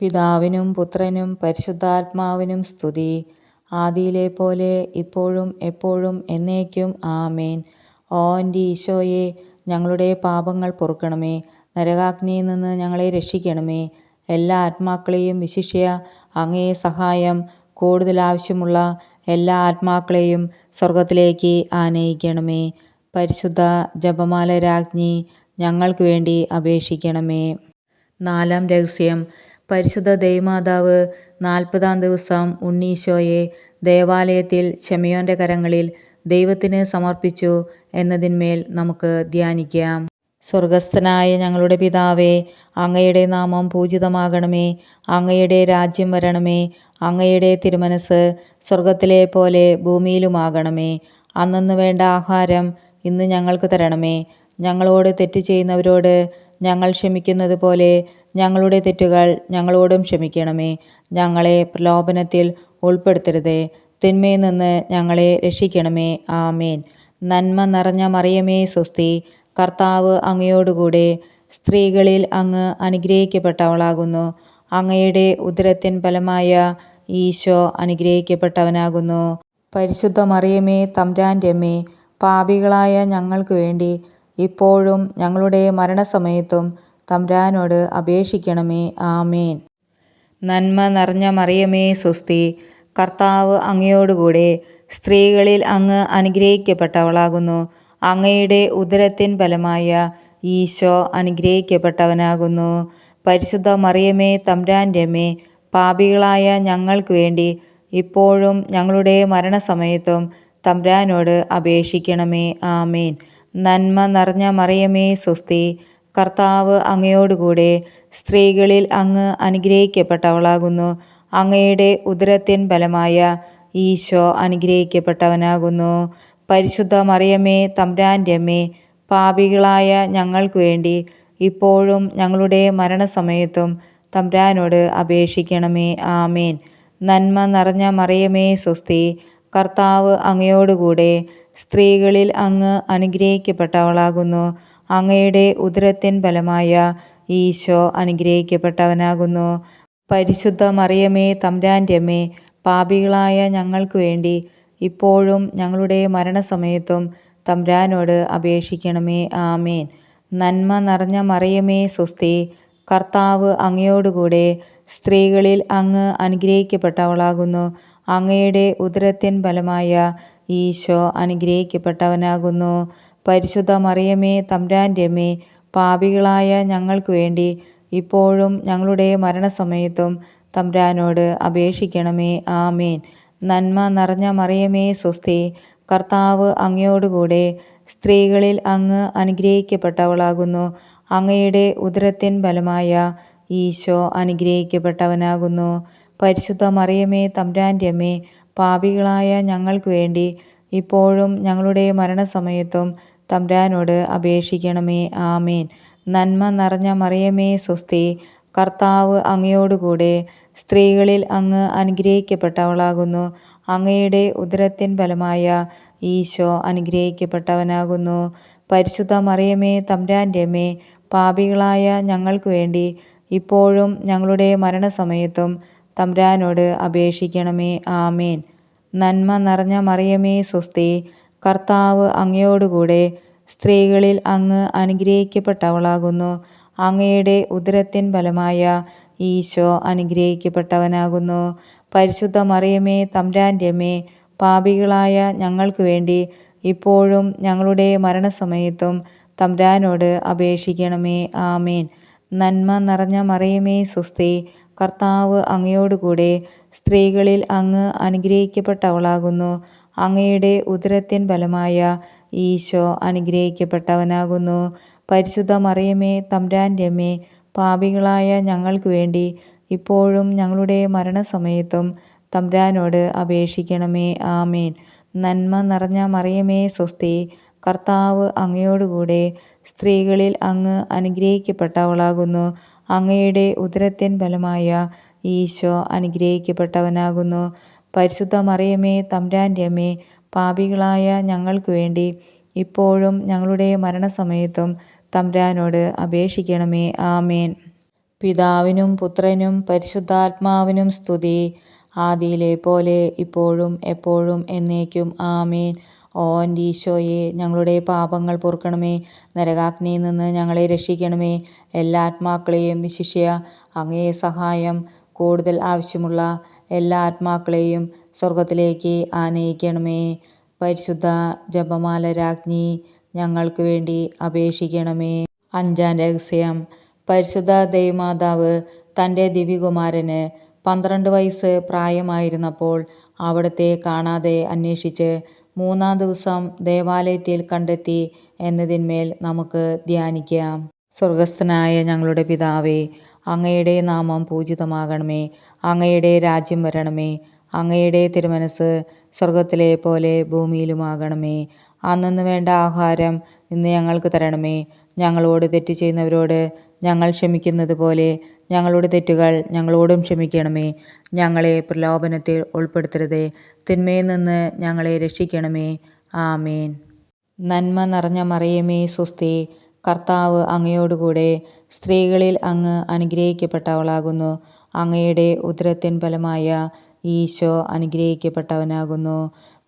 പിതാവിനും പുത്രനും പരിശുദ്ധാത്മാവിനും സ്തുതി. ആദിയിലെ പോലെ ഇപ്പോഴും എപ്പോഴും എന്നേക്കും. ആമേൻ. ഓ എൻ്റെ ഈശോയെ, ഞങ്ങളുടെ പാപങ്ങൾ പൊറുക്കണമേ. നരകാഗ്നിയിൽ നിന്ന് ഞങ്ങളെ രക്ഷിക്കണമേ. എല്ലാ ആത്മാക്കളെയും, വിശിഷ്യ അങ്ങേ സഹായം കൂടുതൽ ആവശ്യമുള്ള എല്ലാ ആത്മാക്കളെയും സ്വർഗത്തിലേക്ക് ആനയിക്കണമേ. പരിശുദ്ധ ജപമാല രാജ്ഞി, ഞങ്ങൾക്ക് വേണ്ടി അപേക്ഷിക്കണമേ. 4-ാം രഹസ്യം. പരിശുദ്ധ ദൈവമാതാവ് 40-ാം ദിവസം ഉണ്ണീശോയെ ദേവാലയത്തിൽ ശമയോൻ്റെ കരങ്ങളിൽ ദൈവത്തിന് സമർപ്പിച്ചു എന്നതിന്മേൽ നമുക്ക് ധ്യാനിക്കാം. സ്വർഗസ്ഥനായ ഞങ്ങളുടെ പിതാവേ, അങ്ങയുടെ നാമം പൂജിതമാകണമേ. അങ്ങയുടെ രാജ്യം വരണമേ. അങ്ങയുടെ തിരുമനസ് സ്വർഗത്തിലെ പോലെ ഭൂമിയിലുമാകണമേ. അന്നന്ന് വേണ്ട ആഹാരം ഇന്ന് ഞങ്ങൾക്ക് തരണമേ. ഞങ്ങളോട് തെറ്റ് ചെയ്യുന്നവരോട് ഞങ്ങൾ ക്ഷമിക്കുന്നത് പോലെ ഞങ്ങളുടെ തെറ്റുകൾ ഞങ്ങളോടും ക്ഷമിക്കണമേ. ഞങ്ങളെ പ്രലോഭനത്തിൽ ഉൾപ്പെടുത്തരുതേ, തിന്മയിൽ നിന്ന് ഞങ്ങളെ രക്ഷിക്കണമേ. ആമേൻ. നന്മ നിറഞ്ഞ മറിയമേ സ്വസ്തി, കർത്താവ് അങ്ങയോടുകൂടെ സ്ത്രീകളിൽ അങ്ങ് അനുഗ്രഹിക്കപ്പെട്ടവളാകുന്നു. അങ്ങയുടെ ഉദരത്തിൻ ഫലമായ ഈശോ അനുഗ്രഹിക്കപ്പെട്ടവനാകുന്നു. പരിശുദ്ധ മറിയമേ, തമ്പുരാൻ്റെ അമ്മേ, പാപികളായ ഞങ്ങൾക്ക് വേണ്ടി ഇപ്പോഴും ഞങ്ങളുടെ മരണസമയത്തും തമ്പുരാനോട് അപേക്ഷിക്കണമേ. ആമേൻ. നന്മ നിറഞ്ഞ മറിയമേ സ്വസ്തി, കർത്താവ് അങ്ങയോടുകൂടെ സ്ത്രീകളിൽ അങ്ങ് അനുഗ്രഹിക്കപ്പെട്ടവളാകുന്നു. അങ്ങയുടെ ഉദരത്തിൻ ഫലമായ ഈശോ അനുഗ്രഹിക്കപ്പെട്ടവനാകുന്നു. പരിശുദ്ധ മറിയമേ, തമ്പുരാൻ്റെ അമ്മേ, പാപികളായ ഞങ്ങൾക്ക് വേണ്ടി ഇപ്പോഴും ഞങ്ങളുടെ മരണസമയത്തും തമ്പുരാനോട് അപേക്ഷിക്കണമേ. ആമേൻ. നന്മ നിറഞ്ഞ മറിയമേ, സ്വസ്തി. കർത്താവ് അങ്ങയോടുകൂടെ സ്ത്രീകളിൽ അങ്ങ് അനുഗ്രഹിക്കപ്പെട്ടവളാകുന്നു. അങ്ങയുടെ ഉദരത്തിൻ ഫലമായ ഈശോ അനുഗ്രഹിക്കപ്പെട്ടവനാകുന്നു. പരിശുദ്ധ മറിയമേ, തമ്പുരാൻ്റെ അമ്മേ, പാപികളായ ഞങ്ങൾക്ക് വേണ്ടി ഇപ്പോഴും ഞങ്ങളുടെ മരണസമയത്തും തമ്പുരാനോട് അപേക്ഷിക്കണമേ. ആമേൻ. നന്മ നിറഞ്ഞ മറിയമേ, സ്വസ്തി. കർത്താവ് അങ്ങയോടുകൂടെ സ്ത്രീകളിൽ അങ്ങ് അനുഗ്രഹിക്കപ്പെട്ടവളാകുന്നു. അങ്ങയുടെ ഉദരത്തിൻ ഫലമായ ഈശോ അനുഗ്രഹിക്കപ്പെട്ടവനാകുന്നു. പരിശുദ്ധ മറിയമേ, തമ്പുരാൻ്റെ അമ്മേ, പാപികളായ ഞങ്ങൾക്ക് വേണ്ടി ഇപ്പോഴും ഞങ്ങളുടെ മരണസമയത്തും തമ്പുരാനോട് അപേക്ഷിക്കണമേ. ആമേൻ. നന്മ നിറഞ്ഞ മറിയമേ, സ്വസ്തി. കർത്താവ് അങ്ങയോടുകൂടെ സ്ത്രീകളിൽ അങ്ങ് അനുഗ്രഹിക്കപ്പെട്ടവളാകുന്നു. അങ്ങയുടെ ഉദരത്തിൻ ഫലമായ ഈശോ അനുഗ്രഹിക്കപ്പെട്ടവനാകുന്നു. പരിശുദ്ധ മറിയമേ, തമ്പുരാൻ്റെ അമ്മേ, പാപികളായ ഞങ്ങൾക്ക് വേണ്ടി ഇപ്പോഴും ഞങ്ങളുടെ മരണസമയത്തും തമ്പുരാനോട് അപേക്ഷിക്കണമേ. ആമേൻ. നന്മ നിറഞ്ഞ മറിയമേ, സ്വസ്തി. കർത്താവ് അങ്ങയോടുകൂടെ സ്ത്രീകളിൽ അങ്ങ് അനുഗ്രഹിക്കപ്പെട്ടവളാകുന്നു. അങ്ങയുടെ ഉദരത്തിൻ ഫലമായ ഈശോ അനുഗ്രഹിക്കപ്പെട്ടവനാകുന്നു. പരിശുദ്ധ മറിയമേ, തമ്പുരാൻ്റെ അമ്മേ, പാപികളായ ഞങ്ങൾക്ക് വേണ്ടി ഇപ്പോഴും ഞങ്ങളുടെ മരണസമയത്തും തമ്പുരാനോട് അപേക്ഷിക്കണമേ. ആമേൻ. നന്മ നിറഞ്ഞ മറിയമേ, സ്വസ്തി. കർത്താവ് അങ്ങയോടുകൂടെ സ്ത്രീകളിൽ അങ്ങ് അനുഗ്രഹിക്കപ്പെട്ടവളാകുന്നു. അങ്ങയുടെ ഉദരത്തിൻ ഫലമായ ഈശോ അനുഗ്രഹിക്കപ്പെട്ടവനാകുന്നു. പരിശുദ്ധ മറിയമേ, തമ്പുരാൻ്റെ അമ്മേ, പാപികളായ ഞങ്ങൾക്ക് വേണ്ടി ഇപ്പോഴും ഞങ്ങളുടെ മരണസമയത്തും തമ്പുരാനോട് അപേക്ഷിക്കണമേ. ആമേൻ. നന്മ നിറഞ്ഞ മറിയമേ, സ്വസ്തി. കർത്താവ് അങ്ങയോടുകൂടെ സ്ത്രീകളിൽ അങ്ങ് അനുഗ്രഹിക്കപ്പെട്ടവളാകുന്നു. അങ്ങയുടെ ഉദരത്തിൻ ഫലമായ ഈശോ അനുഗ്രഹിക്കപ്പെട്ടവനാകുന്നു. പരിശുദ്ധ മറിയമേ, തമ്പുരാൻ്റെ അമ്മേ, പാപികളായ ഞങ്ങൾക്ക് വേണ്ടി ഇപ്പോഴും ഞങ്ങളുടെ മരണസമയത്തും തമ്പുരാനോട് അപേക്ഷിക്കണമേ. ആമേൻ. നന്മ നിറഞ്ഞ മറിയമേ, സ്വസ്തി. കർത്താവ് അങ്ങയോടുകൂടെ സ്ത്രീകളിൽ അങ്ങ് അനുഗ്രഹിക്കപ്പെട്ടവളാകുന്നു. അങ്ങയുടെ ഉദരത്തിൻ ഫലമായ ഈശോ അനുഗ്രഹിക്കപ്പെട്ടവനാകുന്നു. പരിശുദ്ധ മറിയമേ, തമ്പുരാൻ്റെ അമ്മേ, പാപികളായ ഞങ്ങൾക്ക് വേണ്ടി ഇപ്പോഴും ഞങ്ങളുടെ മരണസമയത്തും തമ്പുരാനോട് അപേക്ഷിക്കണമേ. ആമേൻ. നന്മ നിറഞ്ഞ മറിയമേ, സ്വസ്തി. കർത്താവ് അങ്ങയോടുകൂടെ സ്ത്രീകളിൽ അങ്ങ് അനുഗ്രഹിക്കപ്പെട്ടവളാകുന്നു. അങ്ങയുടെ ഉദരത്തിൻ ഫലമായ ഈശോ അനുഗ്രഹിക്കപ്പെട്ടവനാകുന്നു. പരിശുദ്ധ മറിയമേ, തമ്പുരാൻ്റെ അമ്മേ, പാപികളായ ഞങ്ങൾക്ക് വേണ്ടി ഇപ്പോഴും ഞങ്ങളുടെ മരണസമയത്തും തമ്പുരാനോട് അപേക്ഷിക്കണമേ. ആമേൻ. പിതാവിനും പുത്രനും പരിശുദ്ധാത്മാവിനും സ്തുതി. ആദിയിലെ പോലെ ഇപ്പോഴും എപ്പോഴും എന്നേക്കും. ആമേൻ. ഓ എൻ്റെ ഈശോയെ, ഞങ്ങളുടെ പാപങ്ങൾ പൊറുക്കണമേ. നരകാഗ്നിയിൽ നിന്ന് ഞങ്ങളെ രക്ഷിക്കണമേ. എല്ലാ ആത്മാക്കളെയും, വിശിഷ്യ അങ്ങേ സഹായം കൂടുതൽ ആവശ്യമുള്ള എല്ലാ ആത്മാക്കളെയും സ്വർഗത്തിലേക്ക് ആനയിക്കണമേ. പരിശുദ്ധ ജപമാല രാജ്ഞി, ഞങ്ങൾക്ക് വേണ്ടി അപേക്ഷിക്കണമേ. അഞ്ചാം രഹസ്യം. പരിശുദ്ധ ദൈവമാതാവ് തൻ്റെ ദിവ്യകുമാരന് 12 വയസ്സ് പ്രായമായിരുന്നപ്പോൾ അവിടുത്തെ കാണാതെ അന്വേഷിച്ച് 3-ാം ദിവസം ദേവാലയത്തിൽ കണ്ടെത്തി എന്നതിന്മേൽ നമുക്ക് ധ്യാനിക്കാം. സ്വർഗസ്ഥനായ ഞങ്ങളുടെ പിതാവേ, അങ്ങയുടെ നാമം പൂജിതമാകണമേ. അങ്ങയുടെ രാജ്യം വരണമേ. അങ്ങയുടെ തിരുമനസ് സ്വർഗത്തിലെ പോലെ ഭൂമിയിലുമാകണമേ. അന്നന്ന് വേണ്ട ആഹാരം ഇന്ന് ഞങ്ങൾക്ക് തരണമേ. ഞങ്ങളോട് തെറ്റ് ചെയ്യുന്നവരോട് ഞങ്ങൾ ക്ഷമിക്കുന്നത് പോലെ ഞങ്ങളുടെ തെറ്റുകൾ ഞങ്ങളോടും ക്ഷമിക്കണമേ. ഞങ്ങളെ പ്രലോഭനത്തിൽ ഉൾപ്പെടുത്തരുതേ, തിന്മയിൽ നിന്ന് ഞങ്ങളെ രക്ഷിക്കണമേ. ആമേൻ. നന്മ നിറഞ്ഞ മറിയമേ, സ്വസ്തി. കർത്താവ് അങ്ങയോടുകൂടെ സ്ത്രീകളിൽ അങ്ങ് അനുഗ്രഹിക്കപ്പെട്ടവളാകുന്നു. അങ്ങയുടെ ഉദരത്തിൻ ഫലമായ ഈശോ അനുഗ്രഹിക്കപ്പെട്ടവനാകുന്നു.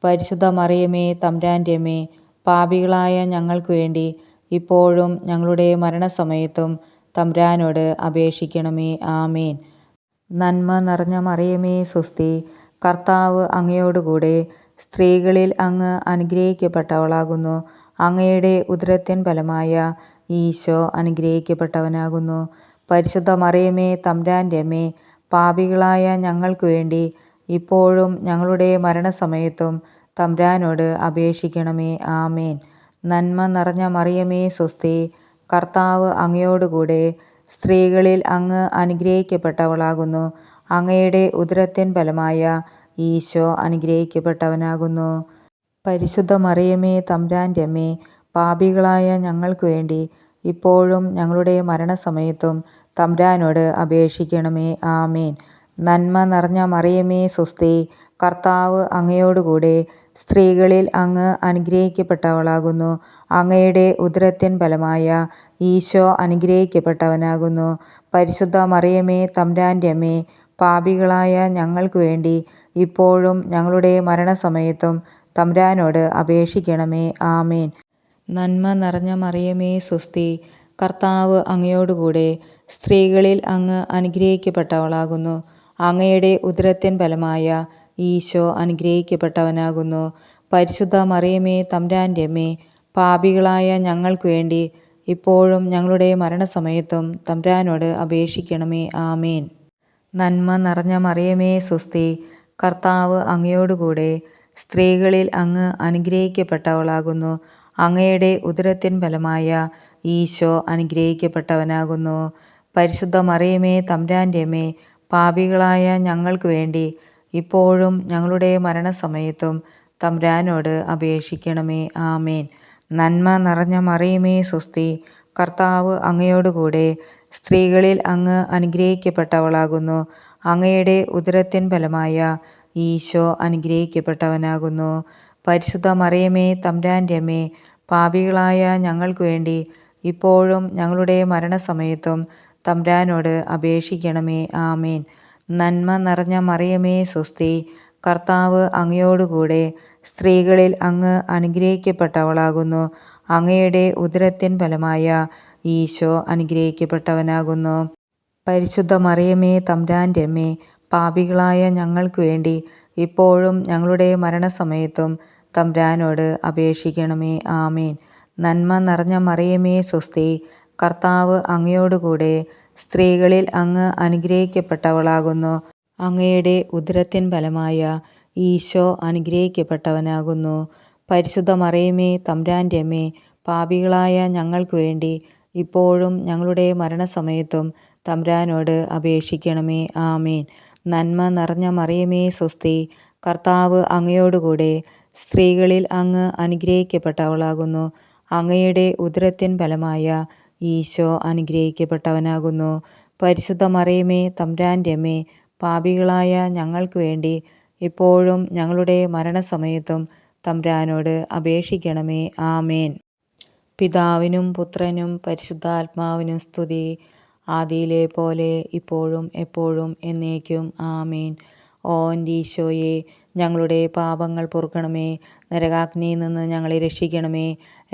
പരിശുദ്ധ മറിയമേ, തമ്പുരാൻ്റെ അമ്മേ, പാപികളായ ഞങ്ങൾക്ക് വേണ്ടി ഇപ്പോഴും ഞങ്ങളുടെ മരണസമയത്തും തമ്പുരാനോട് അപേക്ഷിക്കണമേ. ആമേൻ. നന്മ നിറഞ്ഞ മറിയമേ, സ്വസ്തി. കർത്താവ് അങ്ങയോടുകൂടെ സ്ത്രീകളിൽ അങ്ങ് അനുഗ്രഹിക്കപ്പെട്ടവളാകുന്നു. അങ്ങയുടെ ഉദരത്തിൻ ഫലമായ ഈശോ അനുഗ്രഹിക്കപ്പെട്ടവനാകുന്നു. പരിശുദ്ധ മറിയമേ തമ്പുരാൻ്റെ അമ്മേ, പാപികളായ ഞങ്ങൾക്ക് വേണ്ടി ഇപ്പോഴും ഞങ്ങളുടെ മരണസമയത്തും തമ്പുരാനോട് അപേക്ഷിക്കണമേ. ആമേൻ. നന്മ നിറഞ്ഞ മറിയമേ സ്വസ്തി, കർത്താവ് അങ്ങയോടുകൂടെ സ്ത്രീകളിൽ അങ്ങ് അനുഗ്രഹിക്കപ്പെട്ടവളാകുന്നു. അങ്ങയുടെ ഉദരത്തിൻ ഫലമായ ഈശോ അനുഗ്രഹിക്കപ്പെട്ടവനാകുന്നു. പരിശുദ്ധ മറിയമേ തമ്പുരാൻ്റെ അമ്മേ, പാപികളായ ഞങ്ങൾക്ക് വേണ്ടി ഇപ്പോഴും ഞങ്ങളുടെ മരണസമയത്തും തമ്പുരാനോട് അപേക്ഷിക്കണമേ. ആമേൻ. നന്മ നിറഞ്ഞ മറിയമേ സ്വസ്തി, കർത്താവ് അങ്ങയോടുകൂടെ സ്ത്രീകളിൽ അങ്ങ് അനുഗ്രഹിക്കപ്പെട്ടവളാകുന്നു. അങ്ങയുടെ ഉദരത്തിൻ ഫലമായ ഈശോ അനുഗ്രഹിക്കപ്പെട്ടവനാകുന്നു. പരിശുദ്ധ മറിയമേ തമ്പുരാൻ്റെ അമ്മേ, പാപികളായ ഞങ്ങൾക്ക് വേണ്ടി ഇപ്പോഴും ഞങ്ങളുടെ മരണസമയത്തും തമ്പുരാനോട് അപേക്ഷിക്കണമേ. ആമേൻ. നന്മ നിറഞ്ഞ മറിയമേ സ്വസ്തി, കർത്താവ് അങ്ങയോടുകൂടെ സ്ത്രീകളിൽ അങ്ങ് അനുഗ്രഹിക്കപ്പെട്ടവളാകുന്നു. അങ്ങയുടെ ഉദരത്തിൻ ഫലമായ ഈശോ അനുഗ്രഹിക്കപ്പെട്ടവനാകുന്നു. പരിശുദ്ധ മറിയമേ തമ്പുരാൻ്റെ അമ്മേ, പാപികളായ ഞങ്ങൾക്ക് വേണ്ടി ഇപ്പോഴും ഞങ്ങളുടെ മരണസമയത്തും തമ്പുരാനോട് അപേക്ഷിക്കണമേ. ആമേൻ. നന്മ നിറഞ്ഞ മറിയമേ സ്വസ്തി, കർത്താവ് അങ്ങയോടുകൂടെ സ്ത്രീകളിൽ അങ്ങ് അനുഗ്രഹിക്കപ്പെട്ടവളാകുന്നു. അങ്ങയുടെ ഉദരത്തിൻ ഫലമായ ഈശോ അനുഗ്രഹിക്കപ്പെട്ടവനാകുന്നു. പരിശുദ്ധ മറിയമേ തമ്പുരാൻ്റെ അമ്മേ, പാപികളായ ഞങ്ങൾക്ക് വേണ്ടി ഇപ്പോഴും ഞങ്ങളുടെ മരണസമയത്തും തമ്പുരാനോട് അപേക്ഷിക്കണമേ. ആമേൻ. നന്മ നിറഞ്ഞ മറിയമേ സ്വസ്തി, കർത്താവ് അങ്ങയോടുകൂടെ സ്ത്രീകളിൽ അങ്ങ് അനുഗ്രഹിക്കപ്പെട്ടവളാകുന്നു. അങ്ങയുടെ ഉദരത്തിൻ ഫലമായ ഈശോ അനുഗ്രഹിക്കപ്പെട്ടവനാകുന്നു. പരിശുദ്ധ മറിയമേ തമ്പുരാൻ്റെ അമ്മേ, പാപികളായ ഞങ്ങൾക്ക് വേണ്ടി ഇപ്പോഴും ഞങ്ങളുടെ മരണസമയത്തും തമ്പുരാനോട് അപേക്ഷിക്കണമേ. ആമേൻ. നന്മ നിറഞ്ഞ മറിയമേ സ്വസ്തി, കർത്താവ് അങ്ങയോടുകൂടെ സ്ത്രീകളിൽ അങ്ങ് അനുഗ്രഹിക്കപ്പെട്ടവളാകുന്നു. അങ്ങയുടെ ഉദരത്തിൻ ഫലമായ ഈശോ അനുഗ്രഹിക്കപ്പെട്ടവനാകുന്നു. പരിശുദ്ധ മറിയമേ തമ്പുരാൻ്റെ അമ്മേ, പാപികളായ ഞങ്ങൾക്ക് വേണ്ടി ഇപ്പോഴും ഞങ്ങളുടെ മരണസമയത്തും തമ്പുരാനോട് അപേക്ഷിക്കണമേ. ആമേൻ. നന്മ നിറഞ്ഞ മറിയമേ സ്വസ്തി, കർത്താവ് അങ്ങയോടുകൂടെ സ്ത്രീകളിൽ അങ്ങ് അനുഗ്രഹിക്കപ്പെട്ടവളാകുന്നു. അങ്ങയുടെ ഉദരത്തിൻ ഫലമായ ഈശോ അനുഗ്രഹിക്കപ്പെട്ടവനാകുന്നു. പരിശുദ്ധ മറിയമേ തമ്പുരാൻ്റെ അമ്മേ, പാപികളായ ഞങ്ങൾക്ക് വേണ്ടി ഇപ്പോഴും ഞങ്ങളുടെ മരണസമയത്തും തമ്പുരാനോട് അപേക്ഷിക്കണമേ. ആമേൻ. നന്മ നിറഞ്ഞ മറിയമേ സ്വസ്തി, കർത്താവ് അങ്ങയോടുകൂടെ സ്ത്രീകളിൽ അങ്ങ് അനുഗ്രഹിക്കപ്പെട്ടവളാകുന്നു. അങ്ങയുടെ ഉദരത്തിൻ ഫലമായ ഈശോ അനുഗ്രഹിക്കപ്പെട്ടവനാകുന്നു. പരിശുദ്ധ മറിയമേ തമ്പുരാൻ്റെ അമ്മേ, പാപികളായ ഞങ്ങൾക്ക് വേണ്ടി ഇപ്പോഴും ഞങ്ങളുടെ മരണസമയത്തും തമ്പുരാനോട് അപേക്ഷിക്കണമേ. ആമേൻ. പിതാവിനും പുത്രനും പരിശുദ്ധാത്മാവിനും സ്തുതി, ആദിയിലെ പോലെ ഇപ്പോഴും എപ്പോഴും എന്നേക്കും. ആമേൻ. ഓ എൻ്റെ ഈശോയെ, ഞങ്ങളുടെ പാപങ്ങൾ പൊറുക്കണമേ. നരകാഗ്നിയിൽ നിന്ന് ഞങ്ങളെ രക്ഷിക്കണമേ.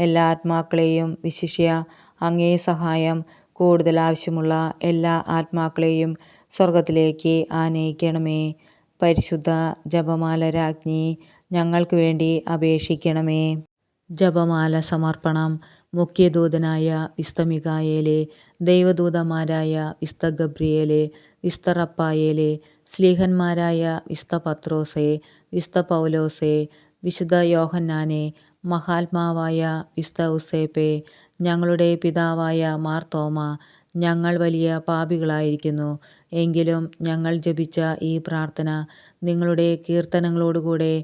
എല്ലാ ആത്മാക്കളെയും, വിശിഷ്യ അങ്ങേ സഹായം കൂടുതൽ ആവശ്യമുള്ള എല്ലാ ആത്മാക്കളെയും സ്വർഗത്തിലേക്ക് ആനയിക്കണമേ. പരിശുദ്ധ ജപമാല രാജ്ഞി, ഞങ്ങൾക്ക് വേണ്ടി അപേക്ഷിക്കണമേ. ജപമാല സമർപ്പണം. മുഖ്യദൂതനായ വിസ്ത മിഖായേലേ, ദൈവദൂതന്മാരായ വിസ്ത ഗബ്രിയേലേ, വിസ്ത റഫായേലേ, ശ്ലീഹന്മാരായ വിസ്ത പത്രോസേ, വിസ്ത പൗലോസേ, വിശുദ്ധ യോഹന്നാനെ, മഹാത്മാവായ വിസ്ത ഔസേപ്പേ, ഞങ്ങളുടെ പിതാവായ മാർ തോമ, ഞങ്ങൾ വലിയ പാപികളായിരിക്കുന്നു. എങ്കിലും ഞങ്ങൾ ജപിച്ച ഈ പ്രാർത്ഥന നിങ്ങളുടെ കീർത്തനങ്ങളോടുകൂടെ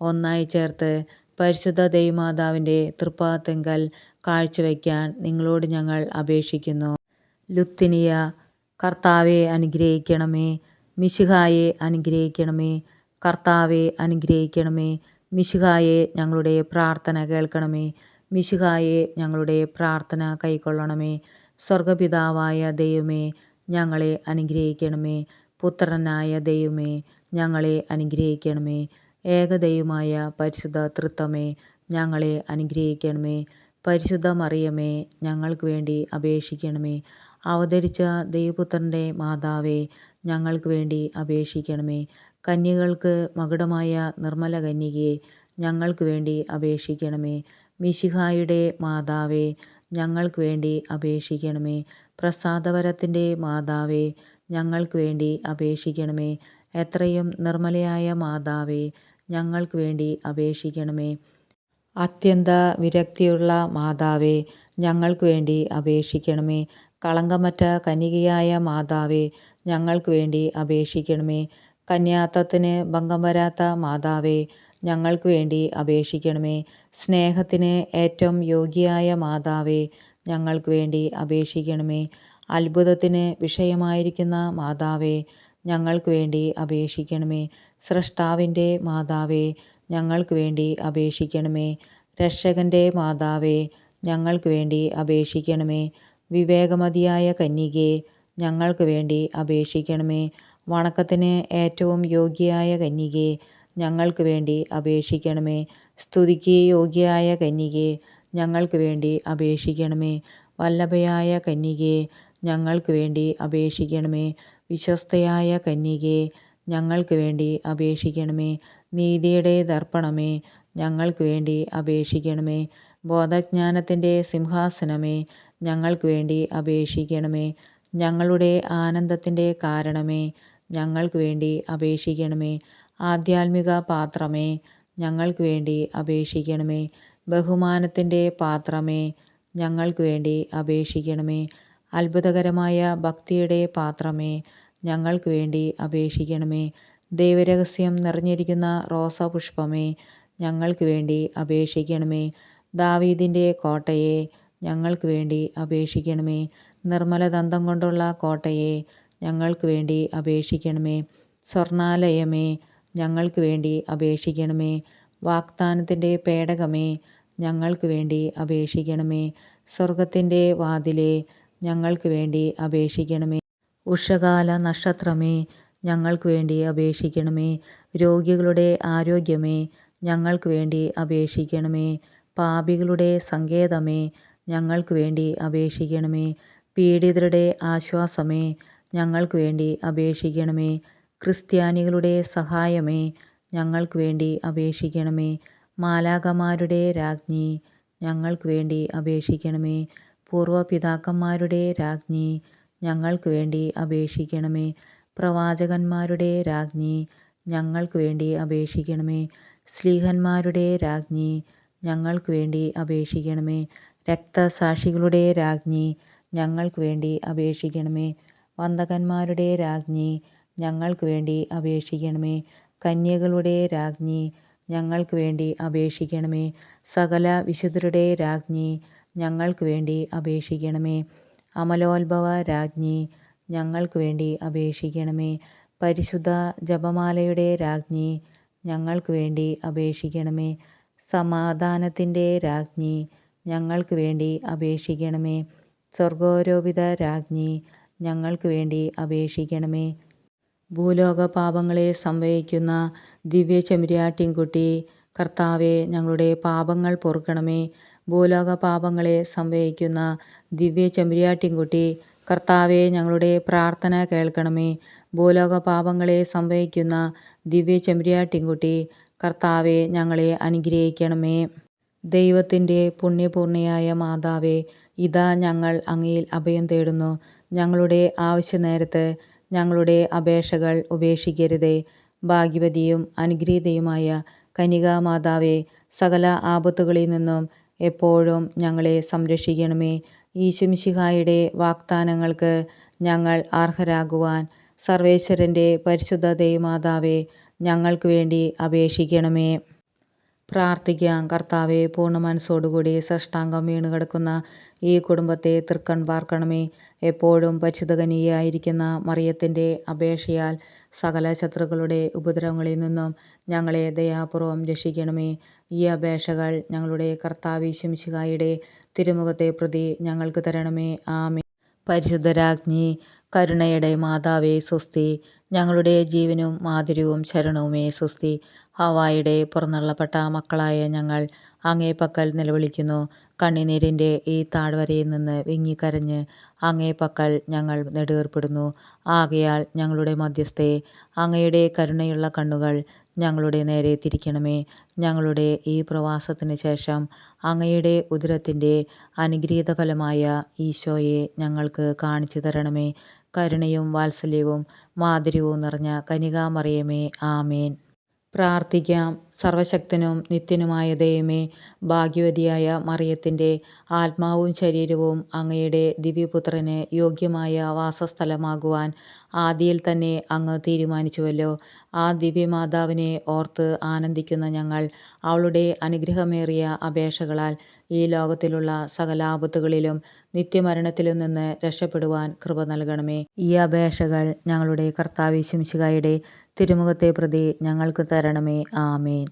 ഒന്നായി ചേർത്ത് പരിശുദ്ധ ദൈവമാതാവിൻ്റെ തൃപ്പാദത്തിങ്കൽ കാഴ്ചവെക്കാൻ നിങ്ങളോട് ഞങ്ങൾ അപേക്ഷിക്കുന്നു. ലുത്തിനിയ. കർത്താവെ അനുഗ്രഹിക്കണമേ. മിശിഹായെ അനുഗ്രഹിക്കണമേ. കർത്താവെ അനുഗ്രഹിക്കണമേ. മിശിഹായെ ഞങ്ങളുടെ പ്രാർത്ഥന കേൾക്കണമേ. മിശിഹായെ ഞങ്ങളുടെ പ്രാർത്ഥന കൈക്കൊള്ളണമേ. സ്വർഗപിതാവായ ദൈവമേ, ഞങ്ങളെ അനുഗ്രഹിക്കണമേ. പുത്രനായ ദൈവമേ, ഞങ്ങളെ അനുഗ്രഹിക്കണമേ. ഏകദൈവമായ പരിശുദ്ധ തൃത്വമേ, ഞങ്ങളെ അനുഗ്രഹിക്കണമേ. പരിശുദ്ധ മറിയമേ, ഞങ്ങൾക്ക് വേണ്ടി അപേക്ഷിക്കണമേ. അവതരിച്ച ദൈവപുത്രൻ്റെ മാതാവേ, ഞങ്ങൾക്ക് വേണ്ടി അപേക്ഷിക്കണമേ. കന്യകൾക്ക് മകുടമായ നിർമ്മല കന്യകയെ, ഞങ്ങൾക്ക് വേണ്ടി അപേക്ഷിക്കണമേ. മിശിഹായുടെ മാതാവേ, ഞങ്ങൾക്ക് വേണ്ടി അപേക്ഷിക്കണമേ. പ്രസാദവരത്തിൻ്റെ മാതാവേ, ഞങ്ങൾക്ക് വേണ്ടി അപേക്ഷിക്കണമേ. എത്രയും നിർമ്മലയായ മാതാവേ, ഞങ്ങൾക്ക് വേണ്ടി അപേക്ഷിക്കണമേ. അത്യന്ത വിരക്തിയുള്ള മാതാവേ, ഞങ്ങൾക്ക് വേണ്ടി അപേക്ഷിക്കണമേ. കളങ്കമറ്റ കന്യകയായ മാതാവേ, ഞങ്ങൾക്ക് വേണ്ടി അപേക്ഷിക്കണമേ. കന്യാത്വത്തിന് ഭംഗം വരാത്ത മാതാവേ, ഞങ്ങൾക്ക് വേണ്ടി അപേക്ഷിക്കണമേ. സ്നേഹത്തിന് ഏറ്റവും യോഗ്യയായ മാതാവേ, ഞങ്ങൾക്ക് വേണ്ടി അപേക്ഷിക്കണമേ. അത്ഭുതത്തിന് വിഷയമായിരിക്കുന്ന മാതാവേ, ഞങ്ങൾക്ക് വേണ്ടി അപേക്ഷിക്കണമേ. സ്രഷ്ടാവിൻ്റെ മാതാവേ, ഞങ്ങൾക്ക് വേണ്ടി അപേക്ഷിക്കണമേ. രക്ഷകൻ്റെ മാതാവേ, ഞങ്ങൾക്ക് വേണ്ടി അപേക്ഷിക്കണമേ. വിവേകമതിയായ കന്യകേ, ഞങ്ങൾക്ക് വേണ്ടി അപേക്ഷിക്കണമേ. വണക്കത്തിന് ഏറ്റവും യോഗ്യയായ കന്യകേ, ഞങ്ങൾക്ക് വേണ്ടി അപേക്ഷിക്കണമേ. സ്തുതിക്ക് യോഗ്യയായ കന്യകേ, ഞങ്ങൾക്ക് വേണ്ടി അപേക്ഷിക്കണമേ. വല്ലഭയായ കന്യകേ, ഞങ്ങൾക്ക് വേണ്ടി അപേക്ഷിക്കണമേ. വിശ്വസ്തയായ കന്യകേ, ഞങ്ങൾക്ക് വേണ്ടി അപേക്ഷിക്കണമേ. നീതിയുടെ ദർപ്പണമേ, ഞങ്ങൾക്ക് വേണ്ടി അപേക്ഷിക്കണമേ. ബോധജ്ഞാനത്തിൻ്റെ സിംഹാസനമേ, ഞങ്ങൾക്ക് വേണ്ടി അപേക്ഷിക്കണമേ. ഞങ്ങളുടെ ആനന്ദത്തിൻ്റെ കാരണമേ, ഞങ്ങൾക്ക് വേണ്ടി അപേക്ഷിക്കണമേ. ആധ്യാത്മിക പാത്രമേ, ഞങ്ങൾക്ക് വേണ്ടി അപേക്ഷിക്കണമേ. ബഹുമാനത്തിൻ്റെ പാത്രമേ, ഞങ്ങൾക്ക് വേണ്ടി അപേക്ഷിക്കണമേ. അത്ഭുതകരമായ ഭക്തിയുടെ പാത്രമേ, ഞങ്ങൾക്ക് വേണ്ടി അപേക്ഷിക്കണമേ. ദൈവരഹസ്യം നിറഞ്ഞിരിക്കുന്ന റോസാപുഷ്പമേ, ഞങ്ങൾക്ക് വേണ്ടി അപേക്ഷിക്കണമേ. ദാവീദിൻ്റെ കോട്ടയെ, ഞങ്ങൾക്ക് വേണ്ടി അപേക്ഷിക്കണമേ. നിർമ്മലദന്തം കൊണ്ടുള്ള കോട്ടയെ, ഞങ്ങൾക്ക് വേണ്ടി അപേക്ഷിക്കണമേ. സ്വർണാലയമേ, ഞങ്ങൾക്ക് വേണ്ടി അപേക്ഷിക്കണമേ. വാഗ്ദാനത്തിൻ്റെ പേടകമേ, ഞങ്ങൾക്ക് വേണ്ടി അപേക്ഷിക്കണമേ. സ്വർഗത്തിൻ്റെ വാതിലേ, ഞങ്ങൾക്ക് വേണ്ടി അപേക്ഷിക്കണമേ. ഉഷകാല നക്ഷത്രമേ, ഞങ്ങൾക്ക് വേണ്ടി അപേക്ഷിക്കണമേ. രോഗികളുടെ ആരോഗ്യമേ, ഞങ്ങൾക്ക് വേണ്ടി അപേക്ഷിക്കണമേ. പാപികളുടെ സങ്കേതമേ, ഞങ്ങൾക്ക് വേണ്ടി അപേക്ഷിക്കണമേ. പീഡിതരുടെ ആശ്വാസമേ, ഞങ്ങൾക്ക് വേണ്ടി അപേക്ഷിക്കണമേ. ക്രിസ്ത്യാനികളുടെ സഹായമേ, ഞങ്ങൾക്ക് വേണ്ടി അപേക്ഷിക്കണമേ. മാലാഖമാരുടെ രാജ്ഞി, ഞങ്ങൾക്ക് വേണ്ടി അപേക്ഷിക്കണമേ. പൂർവപിതാക്കന്മാരുടെ രാജ്ഞി, ഞങ്ങൾക്ക് വേണ്ടി അപേക്ഷിക്കണമേ. പ്രവാചകന്മാരുടെ രാജ്ഞി, ഞങ്ങൾക്ക് വേണ്ടി അപേക്ഷിക്കണമേ. ശ്ലീഹന്മാരുടെ രാജ്ഞി, ഞങ്ങൾക്ക് വേണ്ടി അപേക്ഷിക്കണമേ. രക്തസാക്ഷികളുടെ രാജ്ഞി, ഞങ്ങൾക്ക് വേണ്ടി അപേക്ഷിക്കണമേ. വന്ദകന്മാരുടെ രാജ്ഞി, ഞങ്ങൾക്ക് വേണ്ടി അപേക്ഷിക്കണമേ. കന്യകളുടെ രാജ്ഞി, ഞങ്ങൾക്ക് വേണ്ടി അപേക്ഷിക്കണമേ. സകല വിശുദ്ധരുടെ രാജ്ഞി, ഞങ്ങൾക്ക് വേണ്ടി അപേക്ഷിക്കണമേ. അമലോത്ഭവ രാജ്ഞി, ഞങ്ങൾക്ക് വേണ്ടി അപേക്ഷിക്കണമേ. പരിശുദ്ധ ജപമാലയുടെ രാജ്ഞി, ഞങ്ങൾക്ക് വേണ്ടി അപേക്ഷിക്കണമേ. സമാധാനത്തിൻ്റെ രാജ്ഞി, ഞങ്ങൾക്ക് വേണ്ടി അപേക്ഷിക്കണമേ. സ്വർഗാരോപിത രാജ്ഞി, ഞങ്ങൾക്ക് വേണ്ടി അപേക്ഷിക്കണമേ. ഭൂലോക പാപങ്ങളെ സംവഹിക്കുന്ന ദിവ്യ ചെമ്മരിയാട്ടിൻകുട്ടി, കർത്താവെ, ഞങ്ങളുടെ പാപങ്ങൾ പൊറുക്കണമേ. ഭൂലോക പാപങ്ങളെ സംവഹിക്കുന്ന ദിവ്യ ചെമ്മരിയാട്ടിൻകുട്ടി, കർത്താവെ, ഞങ്ങളുടെ പ്രാർത്ഥന കേൾക്കണമേ. ഭൂലോക പാപങ്ങളെ സംവഹിക്കുന്ന ദിവ്യ ചെമ്മരിയാട്ടിൻകുട്ടി, കർത്താവെ, ഞങ്ങളെ അനുഗ്രഹിക്കണമേ. ദൈവത്തിൻ്റെ പുണ്യപൂർണ്ണയായ മാതാവേ, ഇതാ ഞങ്ങൾ അങ്ങയിൽ അഭയം തേടുന്നു. ഞങ്ങളുടെ ആവശ്യനേരത്ത് ഞങ്ങളുടെ അപേക്ഷകൾ ഉപേക്ഷിക്കരുതേ. ഭാഗ്യവതിയും അനുഗ്രഹീതയുമായ കന്യകാമാതാവേ, സകല ആപത്തുകളിൽ നിന്നും എപ്പോഴും ഞങ്ങളെ സംരക്ഷിക്കണമേ. ഈശോമിശിഹായുടെ വാഗ്ദാനങ്ങൾക്ക് ഞങ്ങൾ അർഹരാകുവാൻ സർവേശ്വരൻ്റെ പരിശുദ്ധ ദൈവമാതാവേ, ഞങ്ങൾക്ക് വേണ്ടി അപേക്ഷിക്കണമേ. പ്രാർത്ഥിക്കാം. കർത്താവെ, പൂർണ്ണ മനസ്സോടുകൂടി സാഷ്ടാംഗം വീണ് കിടക്കുന്ന ഈ കുടുംബത്തെ തൃക്കൺ പാർക്കണമേ. എപ്പോഴും പരിശുദ്ധ കന്യകയായിരിക്കുന്ന മറിയത്തിൻ്റെ അപേക്ഷയാൽ സകല ശത്രുക്കളുടെ ഉപദ്രവങ്ങളിൽ നിന്നും ഞങ്ങളെ ദയാപൂർവം രക്ഷിക്കണമേ. ഈ അപേക്ഷകൾ ഞങ്ങളുടെ കർത്താവ് ഈശോമിശിഹായുടെ തിരുമുഖത്തെ പ്രതി ഞങ്ങൾക്ക് തരണമേ. ആമേൻ. പരിശുദ്ധരാജ്ഞി, കരുണയുടെ മാതാവേ, സ്വസ്തി. ഞങ്ങളുടെ ജീവനും മാധുര്യവും ശരണവുമേ, സ്വസ്തി. ഹവ്വായുടെ പുറന്തള്ളപ്പെട്ട മക്കളായ ഞങ്ങൾ അങ്ങേ പക്കൽ നിലവിളിക്കുന്നു. കണ്ണുനീരിൻ്റെ ഈ താഴ്വരയിൽ നിന്ന് വിങ്ങിക്കരഞ്ഞ് അങ്ങേ പക്കൽ ഞങ്ങൾ നെടുവേർപ്പെടുന്നു. ആകയാൽ ഞങ്ങളുടെ മധ്യസ്ഥേ, അങ്ങയുടെ കരുണയുള്ള കണ്ണുകൾ ഞങ്ങളുടെ നേരെ തിരിക്കണമേ. ഞങ്ങളുടെ ഈ പ്രവാസത്തിന് ശേഷം അങ്ങയുടെ ഉദരത്തിൻ്റെ അനുഗ്രഹീത ഫലമായ ഈശോയെ ഞങ്ങൾക്ക് കാണിച്ചു തരണമേ. കരുണയും വാത്സല്യവും മാധുര്യവും നിറഞ്ഞ കന്യകാമറിയമേ, ആമേൻ. പ്രാർത്ഥിക്കാം. സർവശക്തനും നിത്യനുമായ ദൈവമേ, ഭാഗ്യവതിയായ മറിയത്തിൻ്റെ ആത്മാവും ശരീരവും അങ്ങയുടെ ദിവ്യപുത്രന് യോഗ്യമായ വാസസ്ഥലമാകുവാൻ ആദിയിൽ തന്നെ അങ്ങ് തീരുമാനിച്ചുവല്ലോ. ആ ദിവ്യമാതാവിനെ ഓർത്ത് ആനന്ദിക്കുന്ന ഞങ്ങൾ അവളുടെ അനുഗ്രഹമേറിയ അപേക്ഷകളാൽ ഈ ലോകത്തിലുള്ള സകല ആപത്തുകളിലും നിത്യമരണത്തിലും നിന്ന് രക്ഷപ്പെടുവാൻ കൃപ നൽകണമേ. ഈ അപേക്ഷകൾ ഞങ്ങളുടെ കർത്താവ് യേശു മിശിഹായുടെ തിരുമുഖത്തെ പ്രതി ഞങ്ങൾക്ക് തരണമേ. ആമേൻ.